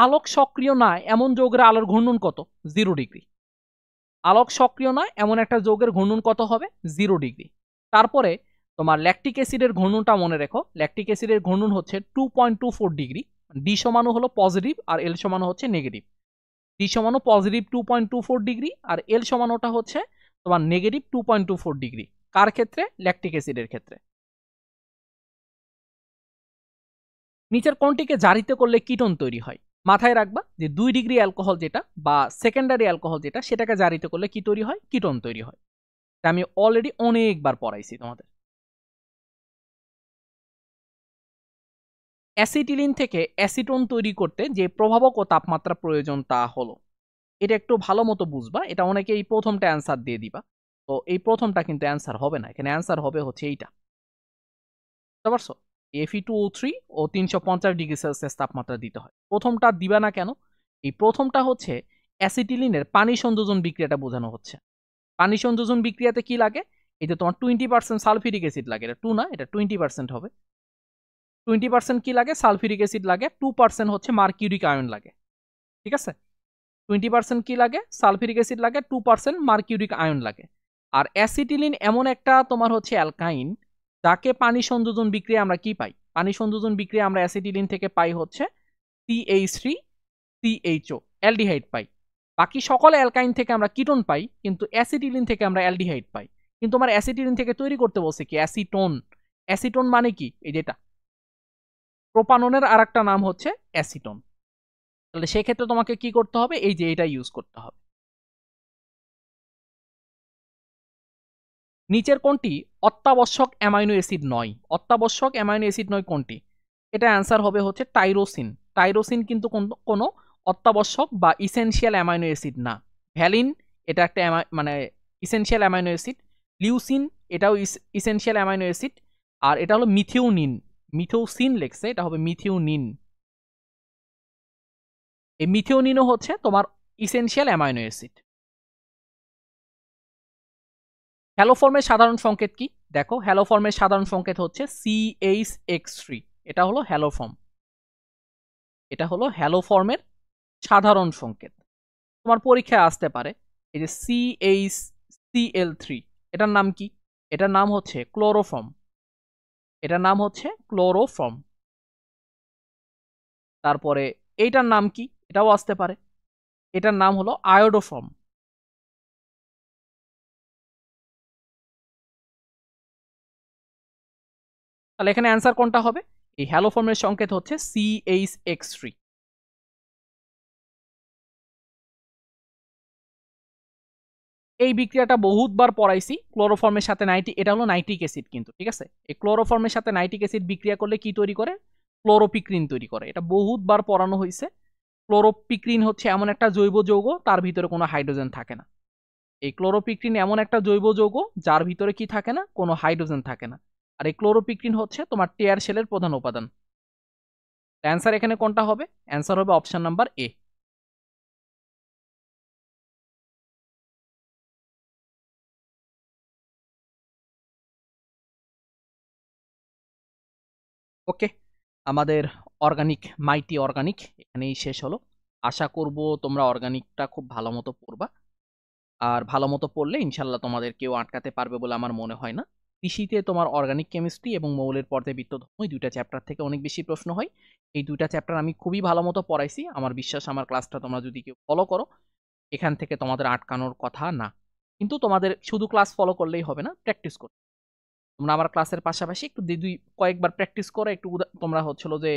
আলোক সক্রিয় না এমন যৌগের আলোর ঘূর্ণন কত? 0 ডিগ্রি। আলোক সক্রিয় নয় এমন একটা যৌগের ঘূর্ণন কত হবে? 0 ডিগ্রি। তারপরে তোমার ল্যাকটিক অ্যাসিডের ঘূর্ণনটা মনে রেখো, ল্যাকটিক অ্যাসিডের ঘূর্ণন হচ্ছে 2.24 ডিগ্রি। ডি সমানু হলো পজিটিভ আর এল সমানু হচ্ছে নেগেটিভ। ডি সমানু পজিটিভ 2.24 ডিগ্রি, আর এল সমানুটা হচ্ছে তোমার নেগেটিভ 2.24 ডিগ্রি। কার ক্ষেত্রে? ল্যাকটিক অ্যাসিডের ক্ষেত্রে। নিচের কোনটিকে জারিত করলে কিটোন তৈরি হয়? মাথায় রাখবা যে 2 ডিগ্রি অ্যালকোহল যেটা বা সেকেন্ডারি অ্যালকোহল যেটা, সেটাকে জারিত করলে কি তৈরি হয়? কিটোন তৈরি হয়। আমি অলরেডি অনেকবার পড়াইছি তোমাদের। অ্যাসিটিলিন থেকে অ্যাসিটোন তৈরি করতে যে প্রভাবক ও তাপমাত্রা প্রয়োজন তা হলো, এটা একটু ভালো মতো বুঝবা। এটা অনেকে এই প্রথমটা অ্যান্সার দিয়ে দিবা, তো এই প্রথমটা কিন্তু অ্যান্সার হবে না, এখানে অ্যান্সার হবে হচ্ছে এইটা। বুঝতে পারছো? Fe2O3 ও 350 ডিগ্রি সেলসিয়াস তাপমাত্রা দিতে হয়। প্রথমটা দিবা না কেন? এই প্রথমটা হচ্ছে অ্যাসিটিলিনের পানি সংযোজন বিক্রিয়াটা বোঝানো হচ্ছে। পানি সংযোজন বিক্রিয়াতে কি লাগে? এই যে তোমার 20% সালফিউরিক অ্যাসিড লাগে, এটা 2 না, এটা 20% হবে। 20% কি লাগে? সালফিউরিক অ্যাসিড লাগে। 2% হচ্ছে মার্কিউরিক আয়ন লাগে। ঠিক আছে? 20% কি লাগে? সালফিউরিক অ্যাসিড লাগে, 2% মার্কিউরিক আয়ন লাগে। আর অ্যাসিটিলিন এমন একটা তোমার হচ্ছে অ্যালকাইন, যাকে পানি সংযোজন বিক্রিয়া আমরা কি পাই? পানি সংযোজন বিক্রিয়া আমরা অ্যাসিটিলিন থেকে পাই হচ্ছে CH3CHO অ্যালডিহাইড পাই। বাকি সকল অ্যালকাইন থেকে আমরা কিটোন পাই, কিন্তু অ্যাসিটিলিন থেকে আমরা অ্যালডিহাইড পাই। কিন্তু আমার অ্যাসিটিলিন থেকে তৈরি করতে বলছে কি অ্যাসিটোন। অ্যাসিটোন মানে কি? এই যেটা প্রোপাননের আর একটা নাম হচ্ছে অ্যাসিটোন। তাহলে সেক্ষেত্রে তোমাকে কি করতে হবে? এই যে এটা ইউজ করতে হবে। নিচের কোনটি অত্যাবশ্যক অ্যামাইনো অ্যাসিড নয়? অত্যাবশ্যক অ্যামাইনো অ্যাসিড নয় কোনটি? এটা অ্যান্সার হবে হচ্ছে টাইরোসিন। টাইরোসিন কিন্তু কোনো অত্যাবশ্যক বা ইসেনশিয়াল অ্যামাইনো অ্যাসিড না। ভ্যালিন এটা একটা মানে ইসেনশিয়াল অ্যামাইনো অ্যাসিড। লিউসিন এটাও ইসেনশিয়াল অ্যামাইনো অ্যাসিড। আর এটা হলো মিথিওনিন। মিথিওসিন লেখছে, এটা হবে মিথিওনিন। এই মিথিওনিনও হচ্ছে তোমার ইসেনশিয়াল অ্যামাইনো অ্যাসিড। হ্যালো ফর্মের সাধারণ সংকেত কি? দেখো, হ্যালো ফর্মের সাধারণ সংকেত হচ্ছে CH(X3) এটা হলো হ্যালো ফর্ম। এটা হলো হ্যালো ফর্মের সাধারণ সংকেত। তোমার পরীক্ষায় আসতে পারে এই যে CH(Cl3) এটার নাম কি? এটার নাম হচ্ছে ক্লোরোফর্ম। এটার নাম হচ্ছে ক্লোরোফর্ম। তারপরে এইটার নাম কি? এটাও আসতে পারে। এটার নাম হলো আয়োডোফর্ম। তাহলে এখানে অ্যান্সার কোনটা হবে? এই হ্যালো ফর্মের সংকেত হচ্ছে CH(X3) এই বিক্রিয়াটা বহুতবার পড়াইছি। ক্লোরোফর্মের সাথে এটা হলো নাইট্রিক অ্যাসিড কিন্তু, ঠিক আছে? এই ক্লোরোফর্মের সাথে নাইট্রিক অ্যাসিড বিক্রিয়া করলে কি তৈরি করে? ক্লোরোপিক্রিন তৈরি করে। এটা বহুতবার পড়ানো হয়েছে। ক্লোরোপিক্রিন হচ্ছে এমন একটা জৈব যৌগ, তার ভিতরে কোনো হাইড্রোজেন থাকে না। এই ক্লোরোপিক্রিন এমন একটা জৈব যৌগ যার ভিতরে কি থাকে না? কোনো হাইড্রোজেন থাকে না। আর এই ক্লোরোপিক্রিন হচ্ছে তোমার টেয়ার শেলের প্রধান উপাদান। অ্যান্সার এখানে কোনটা হবে? অ্যান্সার হবে অপশন নাম্বার এ। ওকে, আমাদের অর্গানিক মাইটি অর্গানিক এখানেই শেষ হলো। আশা করব তোমরা অর্গানিকটা খুব ভালো মতো পড়বা। আর ভালো মতো পড়লে ইনশাল্লাহ তোমাদের কেউ আটকাতে পারবে বলে আমার মনে হয় না। কৃষিতে তোমার অর্গানিক কেমিস্ট্রি এবং মৌলের পর্যাবৃত্ত ধর্ম এই দুইটা চ্যাপ্টার থেকে অনেক বেশি প্রশ্ন হয়। এই দুইটা চ্যাপ্টার আমি খুবই ভালো মতো পড়াইছি। আমার বিশ্বাস আমার ক্লাসটা তোমরা যদি কেউ ফলো করো, এখান থেকে তোমাদের আটকানোর কথা না। কিন্তু তোমাদের শুধু ক্লাস ফলো করলেই হবে না, প্র্যাকটিস করতে। তোমরা আমার ক্লাসের পাশাপাশি একটু দুই কয়েকবার প্র্যাকটিস করে একটু তোমরা হচ্ছিল যে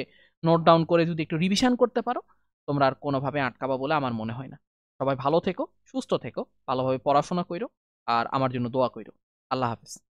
নোট ডাউন করে যদি একটু রিভিশন করতে পারো, তোমরা আর কোনোভাবে আটকাবা বলে আমার মনে হয় না। সবাই ভালো থেকো, সুস্থ থেকো, ভালোভাবে পড়াশোনা কইরো, আর আমার জন্য দোয়া কইরো। আল্লাহ হাফেজ।